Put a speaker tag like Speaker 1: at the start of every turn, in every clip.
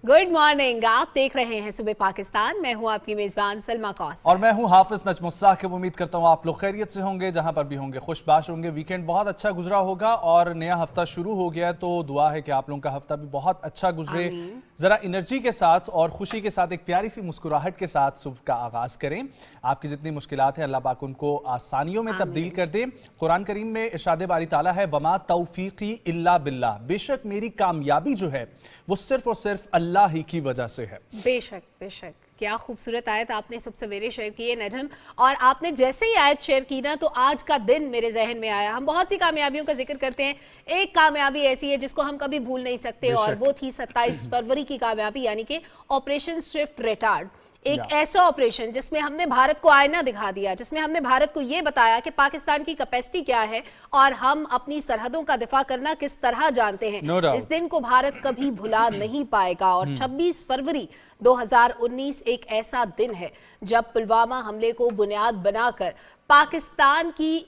Speaker 1: Good morning. आप देख रहे हैं सुबह पाकिस्तान। मैं हूं आपकी मेजबान सलमा कौस
Speaker 2: और मैं हूं हाफिज नजमुस साकिब। उम्मीद करता हूं आप लोग खैरियत से होंगे, जहां पर भी होंगे खुशबाश होंगे। वीकेंड बहुत अच्छा गुजरा होगा और नया हफ्ता शुरू हो गया, तो दुआ है कि आप लोगों का हफ्ता भी बहुत अच्छा गुजरे। जरा एनर्जी के साथ और खुशी के साथ, एक प्यारी सी मुस्कुराहट के साथ सुबह का आगाज करें। आपकी जितनी मुश्किलात हैं अल्लाह पाक उनको आसानियों में तब्दील कर दे। कुरान करीम में इरशाद बारी ताला है, वमा तौफीकी इल्ला बिल्लाह, बेशक मेरी कामयाबी जो है वो सिर्फ और सिर्फ अल्लाह ही की वजह से है।
Speaker 1: बेशक बेशक। क्या खूबसूरत आयत आपने सब सवेरे शेयर की है नजम, और आपने जैसे ही आयत शेयर की ना तो आज का दिन मेरे जहन में आया। हम बहुत सी कामयाबियों का जिक्र करते हैं, एक कामयाबी ऐसी है जिसको हम कभी भूल नहीं सकते, और वो थी 27 फरवरी की कामयाबी, यानी कि ऑपरेशन स्विफ्ट रिटार्ड। एक ऐसा ऑपरेशन जिसमें हमने भारत को आईना दिखा दिया, जिसमें हमने भारत को यह बताया कि पाकिस्तान की कैपेसिटी क्या है और हम अपनी सरहदों का दिफा करना किस तरह जानते हैं। इस दिन को भारत कभी भुला नहीं पाएगा। और 26 फरवरी 2019 एक ऐसा दिन है जब पुलवामा हमले को बुनियाद बनाकर पाकिस्तान की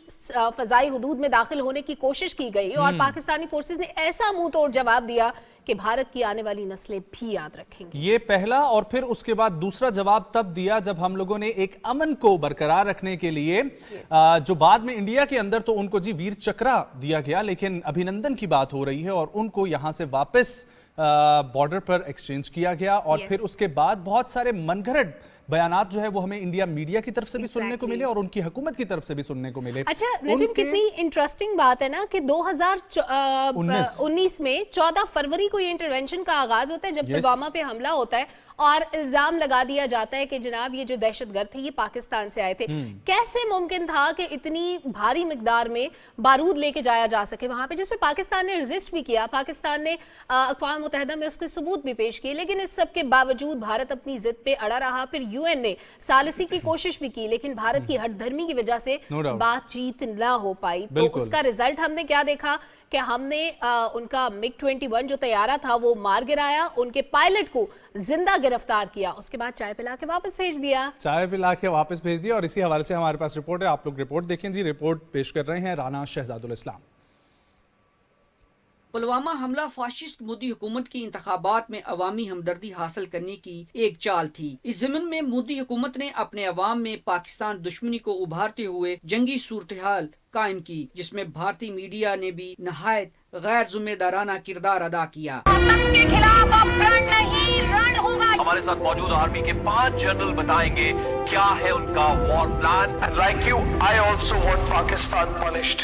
Speaker 1: फजाई हुदूद में दाखिल होने की कोशिश की गई, और पाकिस्तानी फोर्सेस ने ऐसा मुंह तोड़ जवाब दिया कि भारत की आने वाली नस्लें भी याद रखेंगी।
Speaker 2: ये पहला, और फिर उसके बाद दूसरा जवाब तब दिया जब हम लोगों ने एक अमन को बरकरार रखने के लिए जो बाद में इंडिया के अंदर तो उनको जी वीर चक्रा दिया गया, लेकिन अभिनंदन की बात हो रही है और उनको यहां से वापस बॉर्डर पर एक्सचेंज किया गया। और फिर उसके बाद बहुत सारे मनगढ़ंत बयानात जो है वो हमें इंडिया मीडिया की तरफ से भी सुनने को मिले और उनकी हुकूमत की तरफ से भी सुनने को मिले।
Speaker 1: अच्छा नजीम, कितनी इंटरेस्टिंग बात है ना कि 2019 में 14 फरवरी को ये इंटरवेंशन का आगाज होता है, जब पुलवामा पे हमला होता है और इल्जाम लगा दिया जाता है कि जनाब ये जो दहशतगर्द थे ये पाकिस्तान से आए थे। कैसे मुमकिन था कि इतनी भारी मिकदार में बारूद लेके जाया जा सके वहां पे, जिसमें पाकिस्तान ने रेजिस्ट भी किया, पाकिस्तान ने अक़वाम मुत्तहिदा में उसके सबूत भी पेश किए, लेकिन इस सब के बावजूद भारत अपनी जिद पे अड़ा रहा। फिर यूएन ने सालिसी की कोशिश भी की, लेकिन भारत की हठधर्मी की वजह से बातचीत ना हो पाई। तो उसका रिजल्ट हमने क्या देखा कि हमने उनका मिग 21 जो तैयारा था वो मार गिराया, उनके पायलट को जिंदा गिरफ्तार किया, उसके बाद चाय पिला के वापस भेज दिया।
Speaker 2: और इसी हवाले से हमारे पास रिपोर्ट है, आप लोग रिपोर्ट देखें जी। रिपोर्ट पेश कर रहे हैं राना शहजादुल इस्लाम।
Speaker 3: पुलवामा हमला फाशिस्ट मोदी हुकूमत की इंतखाबात में अवामी हमदर्दी हासिल करने की एक चाल थी। इस ज़मीन में मोदी हुकूमत ने अपने अवाम में पाकिस्तान दुश्मनी को उभारते हुए जंगी सूरत हाल कायम की, जिसमें भारतीय मीडिया ने भी नहायत गैर जिम्मेदाराना किरदार अदा किया।
Speaker 4: के खिलाफ अब रण नहीं रण होगा। हमारे साथ मौजूद आर्मी के 5 जनरल बताएंगे क्या है उनका war plan. Like you I also want Pakistan punished.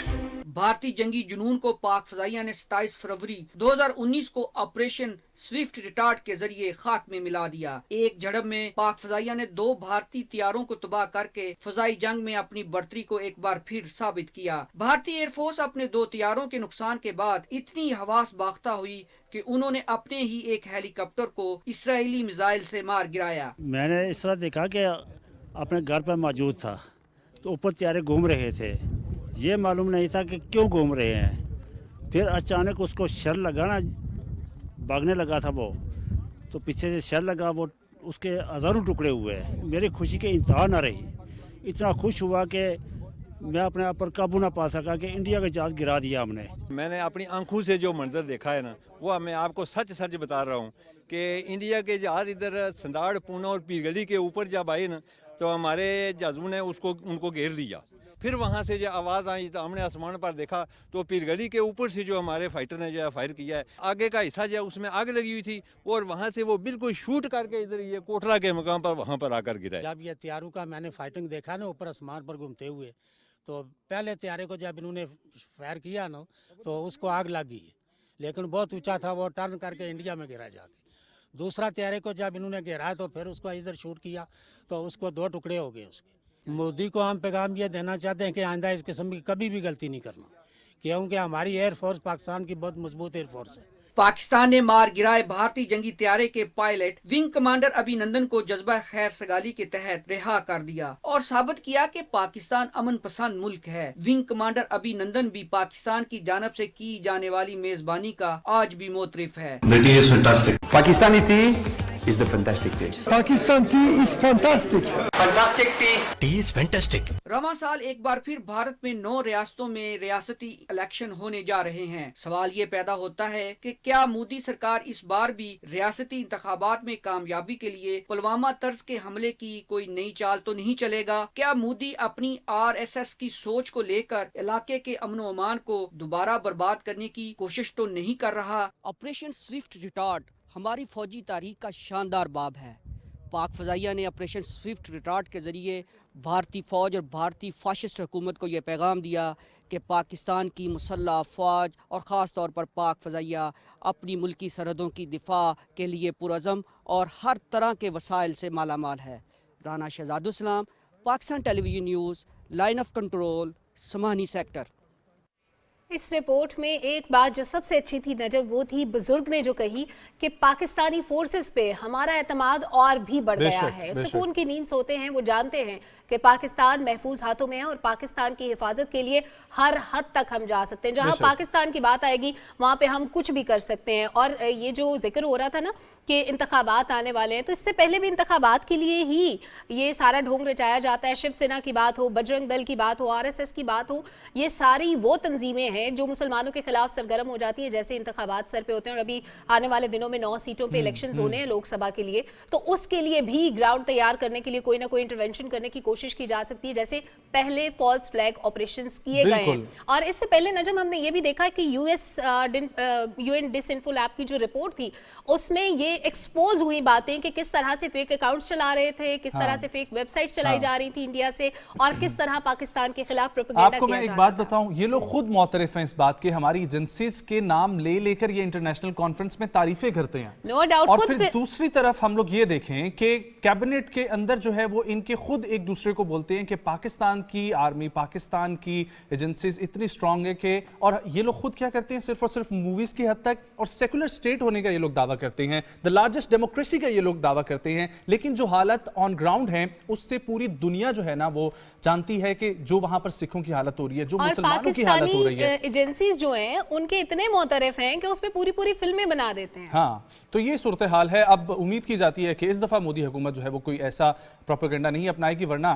Speaker 3: भारतीय जंगी जुनून को पाक फजाइया ने 27 फरवरी 2019 को ऑपरेशन स्विफ्ट रिटार्ड के जरिए खाक में मिला दिया। एक झड़प में पाक फजाइया ने 2 भारतीय तैयारों को तबाह करके फजाई जंग में अपनी बढ़तरी को एक बार फिर साबित किया। भारतीय एयरफोर्स अपने 2 तैयारों के नुकसान के बाद इतनी हवास बाख्ता हुई कि उन्होंने अपने ही एक हेलीकॉप्टर को इसराइली मिसाइल से मार गिराया।
Speaker 5: मैंने इस तरह देखा कि अपने घर पर मौजूद था तो ऊपर तैयारे घूम रहे थे, ये मालूम नहीं था कि क्यों घूम रहे हैं। फिर अचानक उसको शर लगा ना, भागने लगा था वो, तो पीछे से शर लगा, वो उसके हज़ारों टुकड़े हुए। मेरी खुशी के इंतहा ना रही, इतना खुश हुआ कि मैं अपने आप पर काबू ना पा सका कि इंडिया का जहाज़ गिरा दिया हमने।
Speaker 6: मैंने अपनी आंखों से जो मंजर देखा है ना, वो मैं आपको सच सच बता रहा हूँ कि इंडिया के जहाज़ इधर संदाड़, पूना और पीरगली के ऊपर जब आए ना, तो हमारे जहाज़ों ने उनको घेर लिया। फिर वहाँ से जो आवाज़ आई तो हमने आसमान पर देखा तो पीरगली के ऊपर से जो हमारे फाइटर ने जो फायर किया है, आगे का हिस्सा जो उसमें आग लगी हुई थी, और वहाँ से वो बिल्कुल शूट करके इधर ये कोटला के मकाम पर वहाँ पर आकर गिरा।
Speaker 5: जब ये तैयारों का मैंने फाइटिंग देखा ना ऊपर आसमान पर घूमते हुए, तो पहले तैयारे को जब इन्होंने फायर किया ना तो उसको आग लगी, लेकिन बहुत ऊँचा था, वो टर्न करके इंडिया में गिरा जाके। दूसरा तैयारे को जब इन्होंने गिराया तो फिर उसको इधर शूट किया तो उसको 2 टुकड़े हो गए उसके। मोदी को हम पैगाम ये देना चाहते हैं कि आइंदा इस किस्म की कभी भी गलती नहीं करना, क्योंकि हमारी एयरफोर्स पाकिस्तान की बहुत मजबूत एयरफोर्स है।
Speaker 3: पाकिस्तान ने मार गिराए भारतीय जंगी तैयारे के पायलट विंग कमांडर अभिनंदन को जज्बा खैर सगाली के तहत रिहा कर दिया और साबित किया कि पाकिस्तान अमन पसंद मुल्क है। विंग कमांडर अभिनंदन भी पाकिस्तान की जानब से की जाने वाली मेजबानी का आज भी मोतरिफ है।
Speaker 7: पाकिस्तानी थी is the fantastic tea.
Speaker 8: Pakistan tea is fantastic.
Speaker 4: Fantastic tea.
Speaker 7: Tea is fantastic.
Speaker 3: रवां साल एक बार फिर भारत में 9 रियासतों में रियासती इलेक्शन होने जा रहे हैं। सवाल ये पैदा होता है कि क्या मोदी सरकार इस बार भी रियासती इंतखाबात में कामयाबी के लिए पुलवामा तर्ज के हमले की कोई नई चाल तो नहीं चलेगा? क्या मोदी अपनी RSS की सोच को लेकर इलाके के अमन व अमान को दोबारा बर्बाद करने की कोशिश तो नहीं कर रहा? ऑपरेशन स्विफ्ट रिटार्ड हमारी फौजी तारीख का शानदार बाब है। पाक फजाइया ने ऑपरेशन स्विफ्ट रिटार्ड के जरिए भारतीय फ़ौज और भारतीय फाशिस्ट हुकूमत को ये पैगाम दिया कि पाकिस्तान की मुसल्लह फ़ौज और ख़ास तौर पर पाक फजाइया अपनी मुल्की सरहदों की दिफा के लिए पुरअज़म और हर तरह के वसाइल से माला माल है। Rana Shahzadussalam, Pakistan television news, line of control, Samani sector.
Speaker 1: इस रिपोर्ट में एक बात जो सबसे अच्छी थी नजब, वो थी बुजुर्ग ने जो कही कि पाकिस्तानी फोर्सेस पे हमारा एतमाद और भी बढ़ गया है। सुकून की नींद सोते हैं, वो जानते हैं कि पाकिस्तान महफूज हाथों में है और पाकिस्तान की हिफाजत के लिए हर हद तक हम जा सकते हैं। जहां पाकिस्तान की बात आएगी वहां पे हम कुछ भी कर सकते हैं। और ये जो जिक्र हो रहा था ना कि इंतखाबात आने वाले हैं, तो इससे पहले भी इंतखाबात के लिए ही ये सारा ढोंग रचाया जाता है। शिवसेना की बात हो, बजरंग दल की बात हो, RSS की बात हो, ये सारी वो तंजीमें हैं जो मुसलमानों के खिलाफ सरगर्म हो जाती है जैसे इंतखाबात सर पे होते हैं। और अभी आने वाले दिनों में 9 सीटों पे इलेक्शंस होने हैं लोकसभा के लिए, तो उसके लिए भी ग्राउंड तैयार करने के लिए कोई ना कोई इंटरवेंशन करने की कोशिश की जा सकती है, जैसे पहले फॉल्स फ्लैग ऑपरेशंस किए गए हैं। और इससे पहले नजम हमने ये भी देखा कि UN डिसइंफो लैब की जो रिपोर्ट थी उसमें ये एक्सपोज हुई बातें कि किस तरह से फेक अकाउंट्स चला रहे थे, किस तरह से फेक वेबसाइट्स चलाई जा रही थी इंडिया से, और किस तरह पाकिस्तान के खिलाफ प्रोपेगेंडा
Speaker 2: आपको मैं एक बात बताऊं, ये लोग खुद मुतरफ हैं इस बात के, हमारी एजेंसीज के नाम ले लेकर ये इंटरनेशनल कॉन्फ्रेंस में तारीफें करते हैं।
Speaker 1: No doubt.
Speaker 2: और फिर दूसरी तरफ हम लोग ये देखें कि कैबिनेट के अंदर जो है वो इनके खुद एक दूसरे को बोलते हैं कि पाकिस्तान की आर्मी, पाकिस्तान की एजेंसीज इतनी स्ट्रांग है कि, और ये लोग खुद क्या करते हैं, सिर्फ और सिर्फ मूवीज की हद तक और सेकुलर स्टेट होने का ये लोग दावा करते हैं, द लार्जेस्ट डेमोक्रेसी का ये लोग दावा करते हैं। लेकिन जो हालत ऑन ग्राउंड है उससे पूरी दुनिया जो है ना वो जानती है कि जो वहां पर सिखों की हालत हो रही है, जो मुसलमानों की हालत हो रही है,
Speaker 1: एजेंसीज जो हैं उनके इतने मोतरफ हैं कि उस पे पूरी पूरी फिल्में बना देते हैं।
Speaker 2: हाँ, तो ये सूरत हाल है। अब उम्मीद की जाती है कि इस दफा मोदी हुकूमत जो है वो कोई ऐसा प्रोपेगेंडा नहीं अपनाएगी, वरना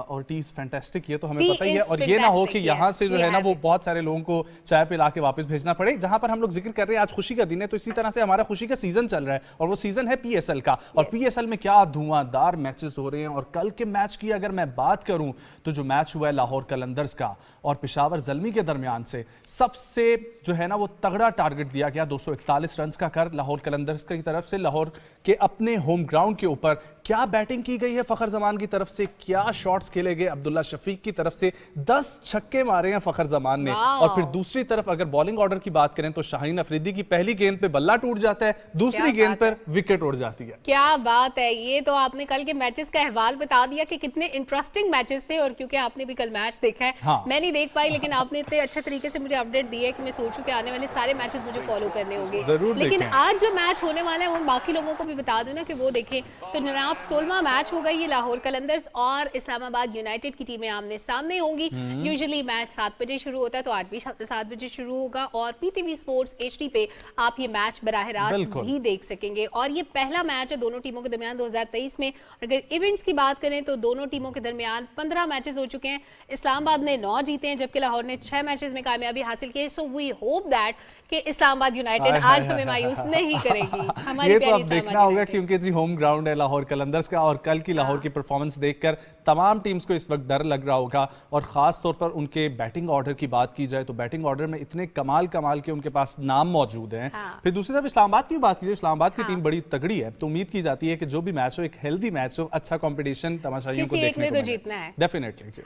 Speaker 2: और टी इज फैंटास्टिक, ये तो हमें पता ही है। और ये ना हो कि यहाँ से जो है ना वो बहुत सारे लोगों को चाय पिला के वापस भेजना पड़े। जहां पर हम लोग जिक्र कर रहे हैं आज खुशी का दिन है, तो इसी तरह से हमारा खुशी का सीजन चल रहा है और वो सीजन है PSL का। और PSL में क्या धुआंधार मैचेस हो रहे हैं। और कल के मैच की अगर मैं बात करूं तो जो मैच हुआ है लाहौर कलंदर्स का और पेशावर ज़ल्मी के दरमियान से, सबसे जो है ना वो तगड़ा टारगेट दिया गया 241 रन का कर लाहौर कलंदर्स की तरफ से। लाहौर के अपने होम ग्राउंड के ऊपर क्या बैटिंग की गई है फखर जमान की तरफ से, क्या शॉट्स खेले गए अब्दुल्ला शफीक की तरफ से, 10 छक्के मारे हैं फखर जमान ने। और फिर दूसरी तरफ अगर बॉलिंग ऑर्डर की बात करें तो शाहीन अफरीदी की पहली गेंद पे बल्ला टूट जाता है, दूसरी गेंद पर विकेट उड़ जाती है।
Speaker 1: क्या बात है। ये तो आपने कल के मैचेस का अहवाल बता दिया कि कितने इंटरेस्टिंग मैचेस थे। और क्योंकि आपने भी कल मैच देखा है, मैं नहीं देख पाई, लेकिन आपने इतने अच्छे तरीके से मुझे अपडेट दी है कि मैं सोचूं कि आने वाले सारे मैचेस मुझे फॉलो करने होंगे। लेकिन आज जो मैच होने वाला है वो बाकी लोगों को भी बता दूं ना कि वो देखें। तो जनाब 16वां मैच होगा, ये लाहौर कलंदर्स और इस्लामाबाद यूनाइटेड की टीमें आमने सामने होंगी। यूजुअली मैच 7 बजे शुरू होता है, तो आज भी 7 बजे शुरू होगा। और PTV स्पोर्ट्स HD पे आप ये मैच बराह रास्त भी देख सकेंगे। और ये पहला मैच है दोनों टीमों के दरमियान 2023 में। अगर इवेंट्स की बात करें तो दोनों टीमों के दरमियान 15 मैचेस हो चुके हैं। इस्लामाबाद ने 9 जीते हैं जबकि लाहौर ने 6 मैचेस में कामयाबी हासिल की है। सो वी होप दैट कि इस्लामाबाद यूनाइटेड आज हमें मायूस नहीं करेगी। हमारी
Speaker 2: ये तो अब देखना होगा क्योंकि जी होम ग्राउंड है लाहौर कलंदर्स का। और कल की लाहौर की परफॉर्मेंस देखकर तमाम टीम्स को इस वक्त डर लग रहा होगा। और खास तौर पर उनके बैटिंग ऑर्डर की बात की जाए तो बैटिंग ऑर्डर में इतने कमाल के उनके पास नाम मौजूद हैं। फिर दूसरी तरफ इस्लामाबाद की बात कीजिए, इस्लामाबाद की टीम बड़ी तगड़ी है, तो उम्मीद की जाती है कि जो भी मैच हो एक हेल्दी मैच हो, अच्छा कंपटीशन तमाशाइयों को देखने को मिले। डेफिनेटली।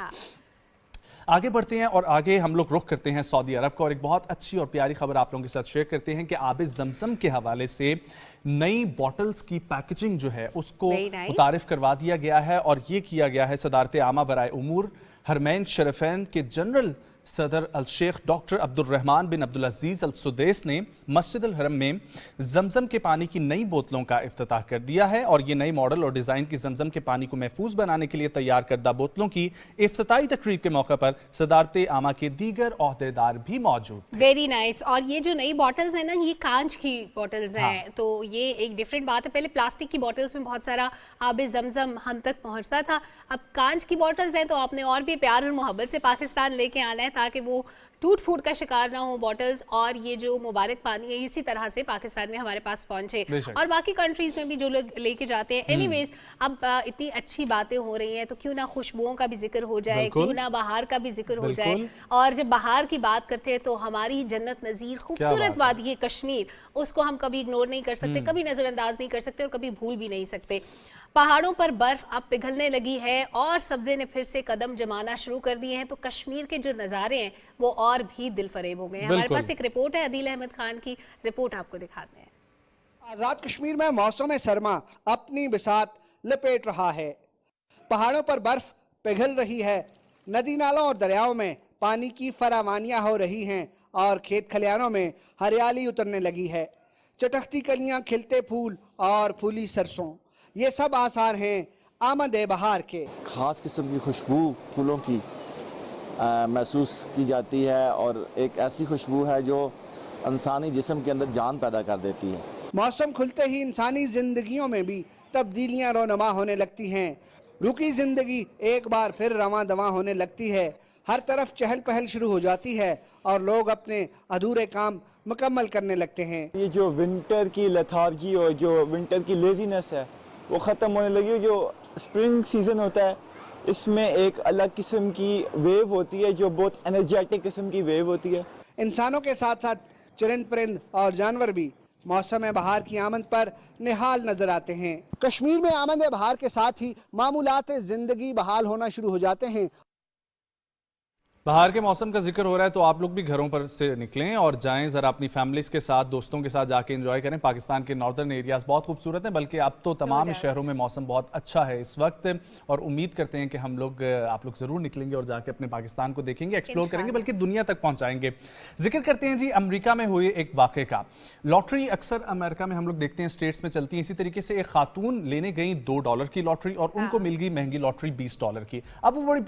Speaker 2: आगे बढ़ते हैं और आगे हम लोग रुख करते हैं सऊदी अरब का। और एक बहुत अच्छी और प्यारी खबर आप लोगों के साथ शेयर करते हैं कि आबे ज़मज़म के हवाले से नई बॉटल्स की पैकेजिंग जो है उसको मुतारिफ करवा दिया गया है। और ये किया गया है सदारत आमा बराए उमूर हरमैन शरीफैन के जनरल सदर अल शेख डॉक्टर अब्दुर्रहमान बिन अब्दुल अजीज अल सुदैस ने मस्जिद अल हरम में जमजम के पानी की नई बोतलों का इफ्तिताह कर दिया है और ये नई मॉडल और डिज़ाइन की जमजम के पानी को महफूज बनाने के लिए तैयार करदा बोतलों की इफ्तिताही तकरीब के मौके पर सदारत आमा के दीगर ओहदेदार भी मौजूद थे।
Speaker 1: Very nice. और ये जो नई बॉटल्स हैं ना, ये कांच की बॉटल्स हैं, तो ये एक डिफरेंट बात है। पहले प्लास्टिक की बॉटल्स में बहुत सारा आबे जमजम हम तक पहुंचता था, अब कांच की बॉटल्स हैं, तो आपने और भी प्यार और मोहब्बत से पाकिस्तान लेके आना है ताकि वो टूट फूट का शिकार ना हो बॉटल्स, और ये जो मुबारक पानी है इसी तरह से पाकिस्तान में हमारे पास पहुंचे और बाकी कंट्रीज में भी जो लोग लेके जाते हैं। एनीवेज, अब इतनी अच्छी बातें हो रही हैं तो क्यों ना खुशबुओं का भी जिक्र हो जाए, क्यों ना बहार का भी जिक्र हो जाए। और जब बहार की बात करते हैं तो हमारी जन्नत नज़ीर खूबसूरत वादी है कश्मीर, उसको हम कभी इग्नोर नहीं कर सकते, कभी नज़रअंदाज नहीं कर सकते और कभी भूल भी नहीं सकते। पहाड़ों पर बर्फ अब पिघलने लगी है और सब्जे ने फिर से कदम जमाना शुरू कर दिए हैं, तो कश्मीर के जो नज़ारे हैं वो और भी दिल फरेब हो गए हैं। हमारे पास एक रिपोर्ट है अदील अहमद खान की, रिपोर्ट आपको दिखाते हैं।
Speaker 9: आज़ाद कश्मीर में मौसम सरमा अपनी बिसात लपेट रहा है। पहाड़ों पर बर्फ पिघल रही है, नदी नालों और दरियाओं में पानी की फरावानियाँ हो रही हैं और खेत खलियानों में हरियाली उतरने लगी है। चटकती कलियाँ, खिलते फूल और फूली सरसों, ये सब आसार हैं आमद बहार के।
Speaker 10: ख़ास किस्म की खुशबू फूलों की महसूस की जाती है और एक ऐसी खुशबू है जो इंसानी जिस्म के अंदर जान पैदा कर देती है।
Speaker 9: मौसम खुलते ही इंसानी जिंदगियों में भी तब्दीलियां रोनमा होने लगती हैं। रुकी जिंदगी एक बार फिर रवां दवां होने लगती है। हर तरफ चहल पहल शुरू हो जाती है और लोग अपने अधूरे काम मुकम्मल करने लगते हैं।
Speaker 8: ये जो विंटर की लेथार्जी और जो विंटर की लेजीनेस है वो ख़त्म होने लगी। जो स्प्रिंग सीज़न होता है इसमें एक अलग किस्म की वेव होती है जो बहुत एनर्जेटिक किस्म की वेव होती है।
Speaker 9: इंसानों के साथ साथ चरिंद परिंद और जानवर भी मौसम बहार की आमद पर निहाल नजर आते हैं। कश्मीर में आमद बहार के साथ ही मामूलात ज़िंदगी बहाल होना शुरू हो जाते हैं।
Speaker 2: बाहर के मौसम का जिक्र हो रहा है तो आप लोग भी घरों पर से निकलें और जाएं, ज़रा अपनी फैमिलीज़ के साथ, दोस्तों के साथ जाके एंजॉय करें। पाकिस्तान के नॉर्दर्न एरियाज़ बहुत खूबसूरत हैं, बल्कि अब तो तमाम शहरों में मौसम बहुत अच्छा है इस वक्त, और उम्मीद करते हैं कि हम लोग, आप लोग ज़रूर निकलेंगे और जाके अपने पाकिस्तान को देखेंगे, एक्सप्लोर करेंगे, बल्कि दुनिया तक पहुँचाएंगे। जिक्र करते हैं जी अमरीका में हुए एक वाक़े का। लॉटरी अक्सर अमेरिका में हम लोग देखते हैं स्टेट्स में चलती है, इसी तरीके से एक खातून लेने गई $2 की लॉटरी और उनको मिल गई महंगी लॉटरी $20 की। अब वो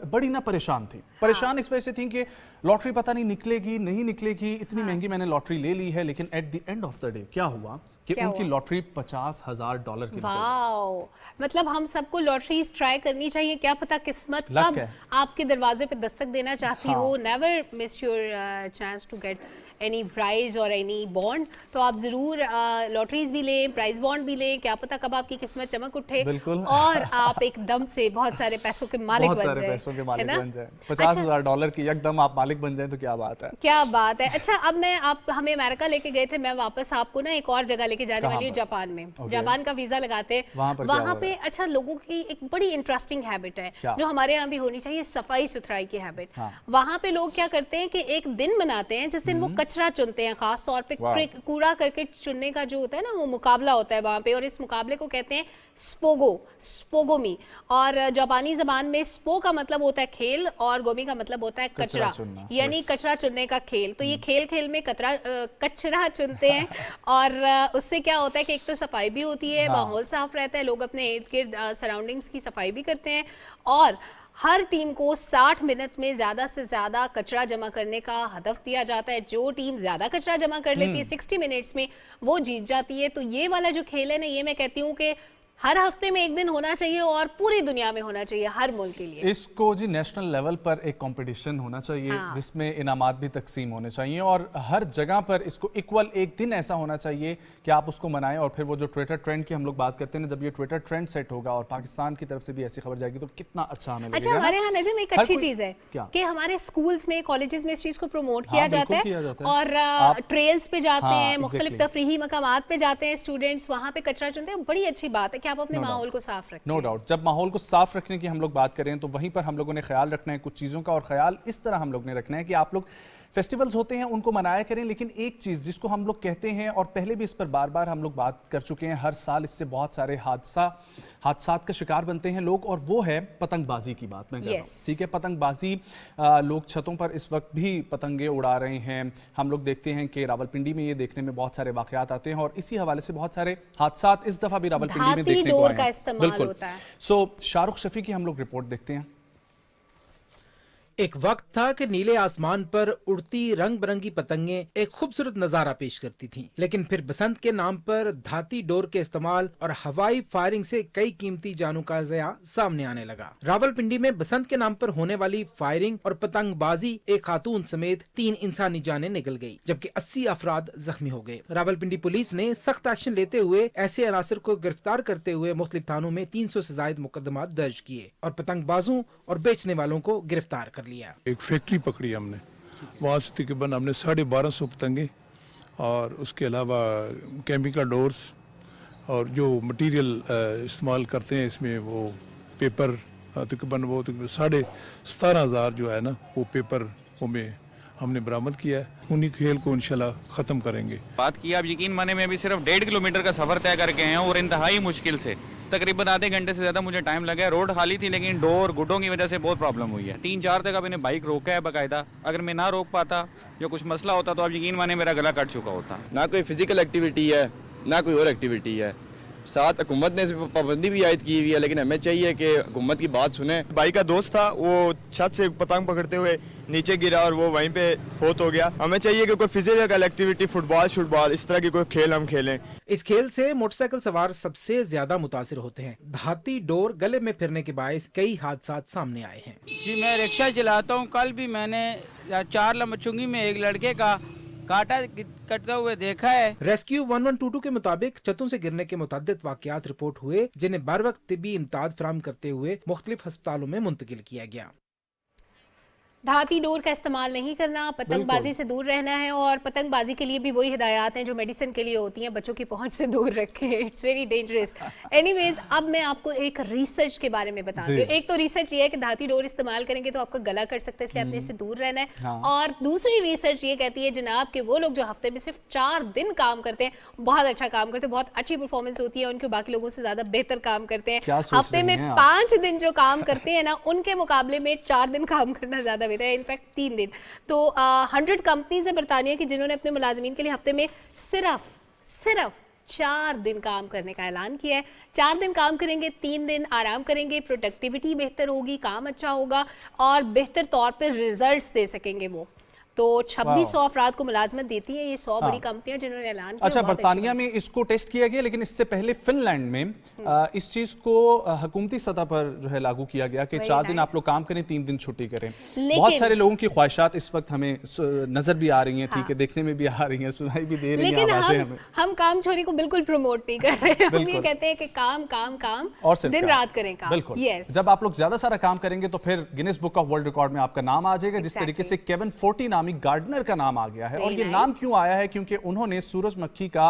Speaker 2: बड़ी ना परेशान थी। परेशान इस वजह से थी कि लॉटरी पता नहीं निकलेगी नहीं निकलेगी, इतनी महंगी मैंने लॉटरी ले ली है। लेकिन at the end of the day क्या हुआ कि उनकी लॉटरी $50,000 की।
Speaker 1: वाओ, मतलब हम सबको लॉटरीज ट्राई करनी चाहिए, क्या पता किस्मत कब आपके दरवाजे पे दस्तक देना चाहती हो। Never miss your chance to get any prize और एनी बॉन्ड। तो आप जरूर लॉटरीज भी लें, प्राइज बॉन्ड भी लें, क्या पता कब आपकी किस्मत चमक उठे और आप एकदम से बहुत सारे पैसों के मालिक बन जाएं।
Speaker 2: पैसों के मालिक बन जाएं। $50,000 की एकदम आप मालिक बन जाएं तो क्या बात है, क्या बात है।
Speaker 1: अच्छा, अब मैं आप हमें अमेरिका लेके गए थे, मैं वापस आपको ना एक और जगह लेके जाने वाली हूँ, जापान में। जापान का वीजा लगाते वहाँ पे अच्छा लोगों की एक बड़ी इंटरेस्टिंग हैबिट है जो हमारे यहाँ भी होनी चाहिए, सफाई सुथराई की हैबिट। वहाँ पे लोग क्या करते हैं कि एक दिन मनाते हैं जिस दिन वो कचरा चुनते हैं, खास तौर पे कूड़ा करके चुनने का जो होता है ना वो मुकाबला होता है वहाँ पे, और इस मुकाबले को कहते हैं स्पोगोमी। और जापानी जबान में स्पो का मतलब होता है खेल और गोमी का मतलब होता है कचरा, यानी कचरा चुनने का खेल। तो ये खेल में कचरा चुनते हैं और उससे क्या होता है कि एक तो सफाई भी होती है, माहौल साफ रहता है, लोग अपने इर्द गिर्द सराउंडिंग्स की सफाई भी करते हैं, और हर टीम को 60 मिनट में ज्यादा से ज्यादा कचरा जमा करने का हदफ दिया जाता है। जो टीम ज्यादा कचरा जमा कर लेती है 60 मिनट्स में वो जीत जाती है। तो ये वाला जो खेल है ना, ये मैं कहती हूँ कि हर हफ्ते में एक दिन होना चाहिए और पूरी दुनिया में होना चाहिए, हर मुल्क के लिए।
Speaker 2: इसको जी नेशनल लेवल पर एक कंपटीशन होना चाहिए जिसमें इनामात भी तकसीम होने चाहिए, और हर जगह पर इसको इक्वल एक दिन ऐसा होना चाहिए कि आप उसको मनाएं। और फिर वो जो ट्विटर ट्रेंड की हम लोग बात करते हैं ना, जब ये ट्विटर ट्रेंड सेट होगा और पाकिस्तान की तरफ से भी ऐसी खबर जाएगी तो कितना अच्छा हमें लगेगा।
Speaker 1: अच्छा, हमारे यहाँ नजम एक अच्छी चीज है कि हमारे स्कूल्स में, कॉलेजेस में इस चीज को प्रमोट किया जाता है और ट्रेल्स पे जाते हैं, मुख्तलिफ तफरीही मकामात पे जाते हैं स्टूडेंट्स, वहाँ पे कचरा चुनते हैं। बड़ी अच्छी बात है कि आप अपने माहौल को साफ रखें।
Speaker 2: नो डाउट, जब माहौल को साफ रखने की हम लोग बात करें तो वहीं पर हम लोगों ने ख्याल रखना है कुछ चीज़ों का, और ख्याल इस तरह हम लोग ने रखना है कि आप लोग फेस्टिवल्स होते हैं उनको मनाया करें, लेकिन एक चीज़ जिसको हम लोग कहते हैं और पहले भी इस पर बार बार हम लोग बात कर चुके हैं, हर साल इससे बहुत सारे हादसात का शिकार बनते हैं लोग, और वो है पतंगबाजी की बात मैं कर रहा हूँ। ठीक है, पतंगबाजी, लोग छतों पर इस वक्त भी पतंगे उड़ा रहे हैं। हम लोग देखते हैं कि रावलपिंडी में ये देखने में बहुत सारे वाकयात आते हैं और इसी हवाले से बहुत सारे हादसात इस दफ़ा भी रावलपिंडी में देखने को आए हैं। बिल्कुल। सो शाहरुख शफी की हम लोग रिपोर्ट देखते हैं।
Speaker 11: एक वक्त था कि नीले आसमान पर उड़ती रंग बिरंगी पतंगें एक खूबसूरत नजारा पेश करती थीं, लेकिन फिर बसंत के नाम पर धाती डोर के इस्तेमाल और हवाई फायरिंग से कई कीमती जानों का ज़या सामने आने लगा। रावलपिंडी में बसंत के नाम पर होने वाली फायरिंग और पतंगबाजी एक खातून समेत 3 इंसानी जानें निकल गई, जबकि 80 अफराद जख्मी हो गए। रावलपिंडी पुलिस ने सख्त एक्शन लेते हुए ऐसे अनासर को गिरफ्तार करते हुए मुख्तलिफ थानों में 300 से ज्यादा मुकदमा दर्ज किए और पतंगबाजों और बेचने वालों को गिरफ्तार कर लिया।
Speaker 12: एक फैक्ट्री पकड़ी हमने, वहाँ से तकरीबन हमने 1250 पतंगे और उसके अलावा केमिकल डोर्स और जो मटेरियल इस्तेमाल करते हैं इसमें वो पेपर, तकरीबन वो 17,500 जो है ना वो पेपर में हमने बरामद किया है। उन्हीं खेल को इंशाल्लाह ख़त्म करेंगे।
Speaker 13: बात की आप यकीन माने में अभी सिर्फ 1.5 किलोमीटर का सफ़र तय करके हैं और इंतहाई मुश्किल से, तकरीबन आधे घंटे से ज़्यादा मुझे टाइम लगा है। रोड खाली थी लेकिन डोर गुड्डों की वजह से बहुत प्रॉब्लम हुई है। 3-4 तक मैंने बाइक रोका है बाकायदा, अगर मैं ना रोक पाता या कुछ मसला होता तो आप यकीन माने मेरा गला कट चुका होता।
Speaker 14: ना कोई फिजिकल एक्टिविटी है ना कोई और एक्टिविटी है, साथ हुकूमत ने पाबंदी भी आयद की हुई है, लेकिन हमें चाहिए कि हुकूमत की बात सुने।
Speaker 15: भाई का दोस्त था, वो छत से पतंग पकड़ते हुए नीचे गिरा और वो वहीं पे फोत हो गया। हमें चाहिए कि कोई फिजिकल एक्टिविटी, फुटबॉल इस तरह की कोई खेल हम खेलें।
Speaker 11: इस खेल से मोटरसाइकिल सवार सबसे ज्यादा मुतासिर होते हैं। धाती डोर गले में फिरने के बायस कई हादसात सामने आए हैं।
Speaker 16: जी मैं रिक्शा चलाता हूँ, कल भी मैंने 4 लमचुंगी में एक लड़के का काटा कटता हुए देखा है।
Speaker 11: रेस्क्यू 1122 के मुताबिक छतों से गिरने के मुतअद्दिद वाकयात रिपोर्ट हुए, जिन्हें बर वक्त तिब्बी इमदाद फराहम करते हुए मुख्तलिफ अस्पतालों में मुंतकिल किया गया।
Speaker 1: धाती डोर का इस्तेमाल नहीं करना, पतंगबाजी से दूर रहना है, और पतंगबाजी के लिए भी वही हिदायत हैं जो मेडिसिन के लिए होती हैं, बच्चों की पहुंच से दूर रखें, इट्स वेरी डेंजरस। एनीवेज, अब मैं आपको एक रिसर्च के बारे में बताती हूँ। एक तो रिसर्च ये है कि धाती डोर इस्तेमाल करेंगे तो आपका गला कट सकता है, इसलिए आपने इससे दूर रहना है। हाँ। और दूसरी रिसर्च ये कहती है जनाब कि वो लोग जो हफ्ते में सिर्फ 4 दिन काम करते हैं, बहुत अच्छा काम करते हैं, बहुत अच्छी परफॉर्मेंस होती है उनके, बाकी लोगों से ज्यादा बेहतर काम करते हैं। हफ्ते में 5 दिन जो काम करते हैं ना, उनके मुकाबले में 4 दिन काम करना ज्यादा बेहतर है, इनफैक्ट 3 दिन। तो 100 कंपनीज है बरतानिया की जिन्होंने अपने मुलाजिमीन के लिए हफ्ते में सिर्फ 4 दिन काम करने का ऐलान किया है। 4 दिन काम करेंगे, 3 दिन आराम करेंगे, प्रोडक्टिविटी बेहतर होगी, काम अच्छा होगा और बेहतर तौर पर रिजल्ट्स दे सकेंगे वो। तो 2600 अफराद को मुलाजमत देती हैं ये 100 बड़ी कंपनियां जिन्होंने ऐलान किया।
Speaker 2: अच्छा, बरतानिया में इसको टेस्ट किया गया, लेकिन इससे पहले फिनलैंड में इस चीज को हुकूमती सतह पर जो है लागू किया गया कि 4 दिन आप लोग काम करें, 3 दिन छुट्टी करें। बहुत सारे लोगों की ख्वाहिशात इस वक्त हमें नजर भी आ रही हैं, ठीक है, देखने में भी आ रही हैं, सुनाई भी दे रही हैं आवाजें हमें।
Speaker 1: हम काम चोरी को बिल्कुल प्रमोट नहीं कर रहे हैं, हम ये कहते हैं कि काम काम काम और दिन रात करें काम।
Speaker 2: बिल्कुल। जब आप लोग ज्यादा सारा काम करेंगे तो फिर Guinness book of world record में आपका नाम आ जाएगा। जिस तरीके से केविन फोर्टी नामी गार्डनर का नाम आ गया है, और ये नाम क्यों आया है, क्योंकि उन्होंने सूरजमुखी का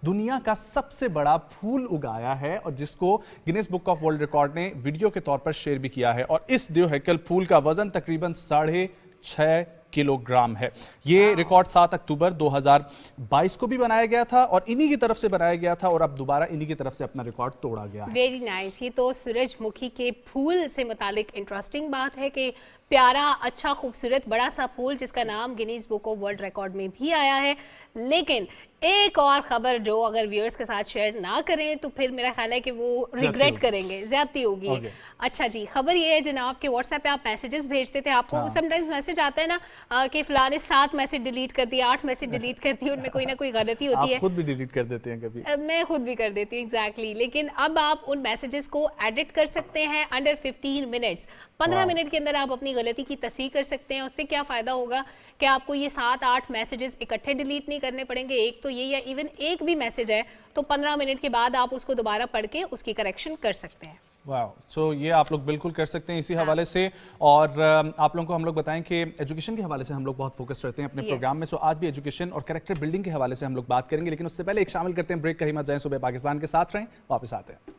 Speaker 2: दुनिया का सबसे बड़ा फूल उगाया है और जिसको Guinness book of world record ने वीडियो के तौर पर शेयर भी किया है। और इस द्विहेकल फूल का वजन तकरीबन 6.5 किलोग्राम है। ये रिकॉर्ड 7 अक्टूबर 2022 को भी बनाया गया था और इन्हीं की तरफ से बनाया गया था, और अब दोबारा इन्हीं की तरफ से अपना रिकॉर्ड तोड़ा गया है।
Speaker 1: Very nice. ये तो सूरजमुखी के फूल से मुतालिक इंटरेस्टिंग बात है कि प्यारा, अच्छा, खूबसूरत, बड़ा सा फूल जिसका नाम Guinness book of world record में भी आया है। लेकिन एक और खबर जो अगर व्यूअर्स के साथ शेयर ना करें तो फिर मेरा ख्याल है कि वो रिग्रेट करेंगे, ज्यादती होगी। अच्छा जी, खबर ये है जनाब कि व्हाट्सएप पे आप मैसेजेस भेजते थे, आपको समटाइम्स मैसेज आता है ना कि फलां ने 7 मैसेज डिलीट कर दिया, 8 मैसेज डिलीट कर दिए, उनमें कोई ना कोई गलती होती है।
Speaker 2: आप खुद भी डिलीट कर देते हैं कभी?
Speaker 1: मैं खुद भी कर देती हूँ, एग्जैक्टली। लेकिन अब आप उन मैसेजेस को एडिट कर सकते हैं अंडर 15 मिनट्स। 15 मिनट के अंदर आप अपनी गलती की तस्दीक कर सकते हैं। उससे क्या फ़ायदा होगा कि आपको ये 7-8 मैसेजेस इकट्ठे डिलीट नहीं करने पड़ेंगे। एक तो ये, या इवन एक भी मैसेज है तो 15 मिनट के बाद आप उसको दोबारा पढ़ के उसकी करेक्शन कर सकते हैं।
Speaker 2: वाह, सो ये आप लोग बिल्कुल कर सकते हैं इसी हवाले से। और आप लोगों को हम लोग बताएं कि एजुकेशन के हवाले से हम लोग बहुत फोकस रहते हैं अपने प्रोग्राम में। सो आज भी एजुकेशन और कैरेक्टर बिल्डिंग के हवाले से हम लोग बात करेंगे, लेकिन उससे पहले एक शामिल करते हैं ब्रेक। कहीं मत जाएं, सुबह पाकिस्तान के साथ रहें, वापस आते हैं।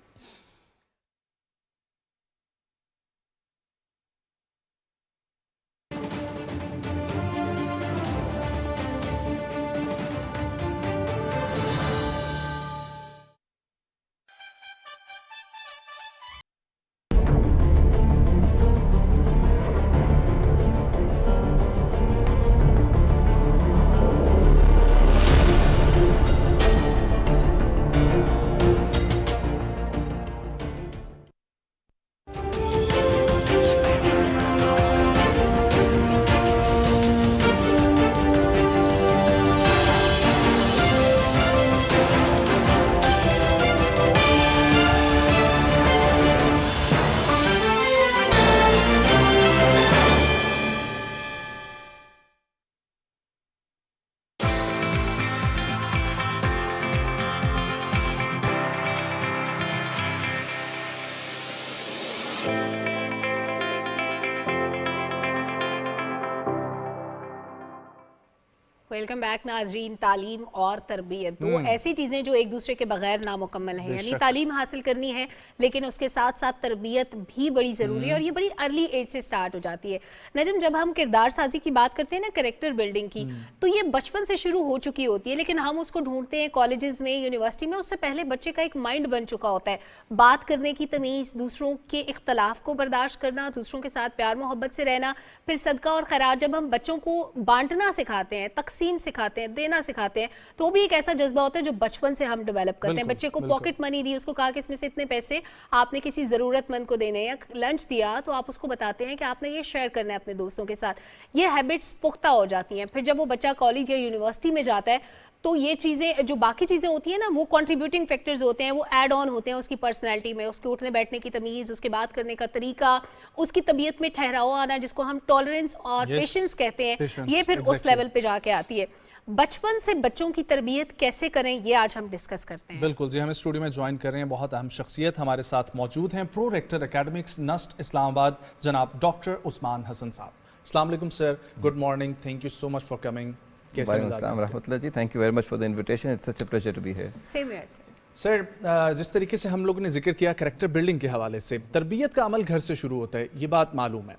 Speaker 1: वेलकम बैक नाजरीन। तालीम और तरबियत दो ऐसी चीज़ें जो एक दूसरे के बगैर नामुकम्मल हैं। यानी तालीम हासिल करनी है लेकिन उसके साथ साथ तरबियत भी बड़ी ज़रूरी है और ये बड़ी अर्ली एज से स्टार्ट हो जाती है। नजम, जब हम किरदार साजी की बात करते हैं ना, कैरेक्टर बिल्डिंग की, तो ये बचपन से शुरू हो चुकी होती है, लेकिन हम उसको ढूंढते हैं कॉलेजेस में, यूनिवर्सिटी में। उससे पहले बच्चे का एक माइंड बन चुका होता है, बात करने की तमीज़, दूसरों के इख्तलाफ को बर्दाश्त करना, दूसरों के साथ प्यार मोहब्बत से रहना। फिर सदका और खैरात जब हम बच्चों को बांटना सिखाते हैं, तकसीम सिखाते हैं, देना सिखाते हैं, तो भी एक ऐसा जज्बा होता है जो बचपन से हम डेवलप करते हैं। बच्चे को पॉकेट मनी दी, उसको कहा कि इसमें से इतने पैसे आपने किसी ज़रूरतमंद को देने, या लंच दिया तो आप उसको बताते हैं कि आपने ये शेयर करना है अपने दोस्तों के साथ। ये हैबिट्स पुख्ता हो जाती हैं। फिर जब वो बच्चा कॉलेज या यूनिवर्सिटी में जाता है तो ये चीज़ें, जो बाकी चीज़ें होती हैं ना, वो कंट्रीब्यूटिंग फैक्टर्स होते हैं, वो ऐड ऑन होते हैं उसकी पर्सनैलिटी में, उसके उठने बैठने की तमीज़, उसके बात करने का तरीका, उसकी तबीयत में ठहराव आना, जिसको हम टॉलरेंस और पेशेंस कहते हैं, ये फिर उस लेवल पे जाके आती है। बचपन से बच्चों की तरबियत कैसे करें, ये आज हम डिस्कस करते हैं।
Speaker 2: बिल्कुल जी, हम स्टूडियो में ज्वाइन कर रहे हैं बहुत अहम शख्सियत हमारे साथ मौजूद हैं। Pro rector academics NUST Islamabad जनाब डॉक्टर उस्मान हसन साहब। अस्सलाम वालेकुम sir, good morning, thank you so much for coming.
Speaker 14: जी, thank you very much for the invitation, it's such a pleasure to be here.
Speaker 1: Same here
Speaker 2: sir, जिस तरीके से हम लोगों ने जिक्र किया कैरेक्टर बिल्डिंग के हवाले से, तरबियत का अमल घर से शुरू होता है, ये बात मालूम है,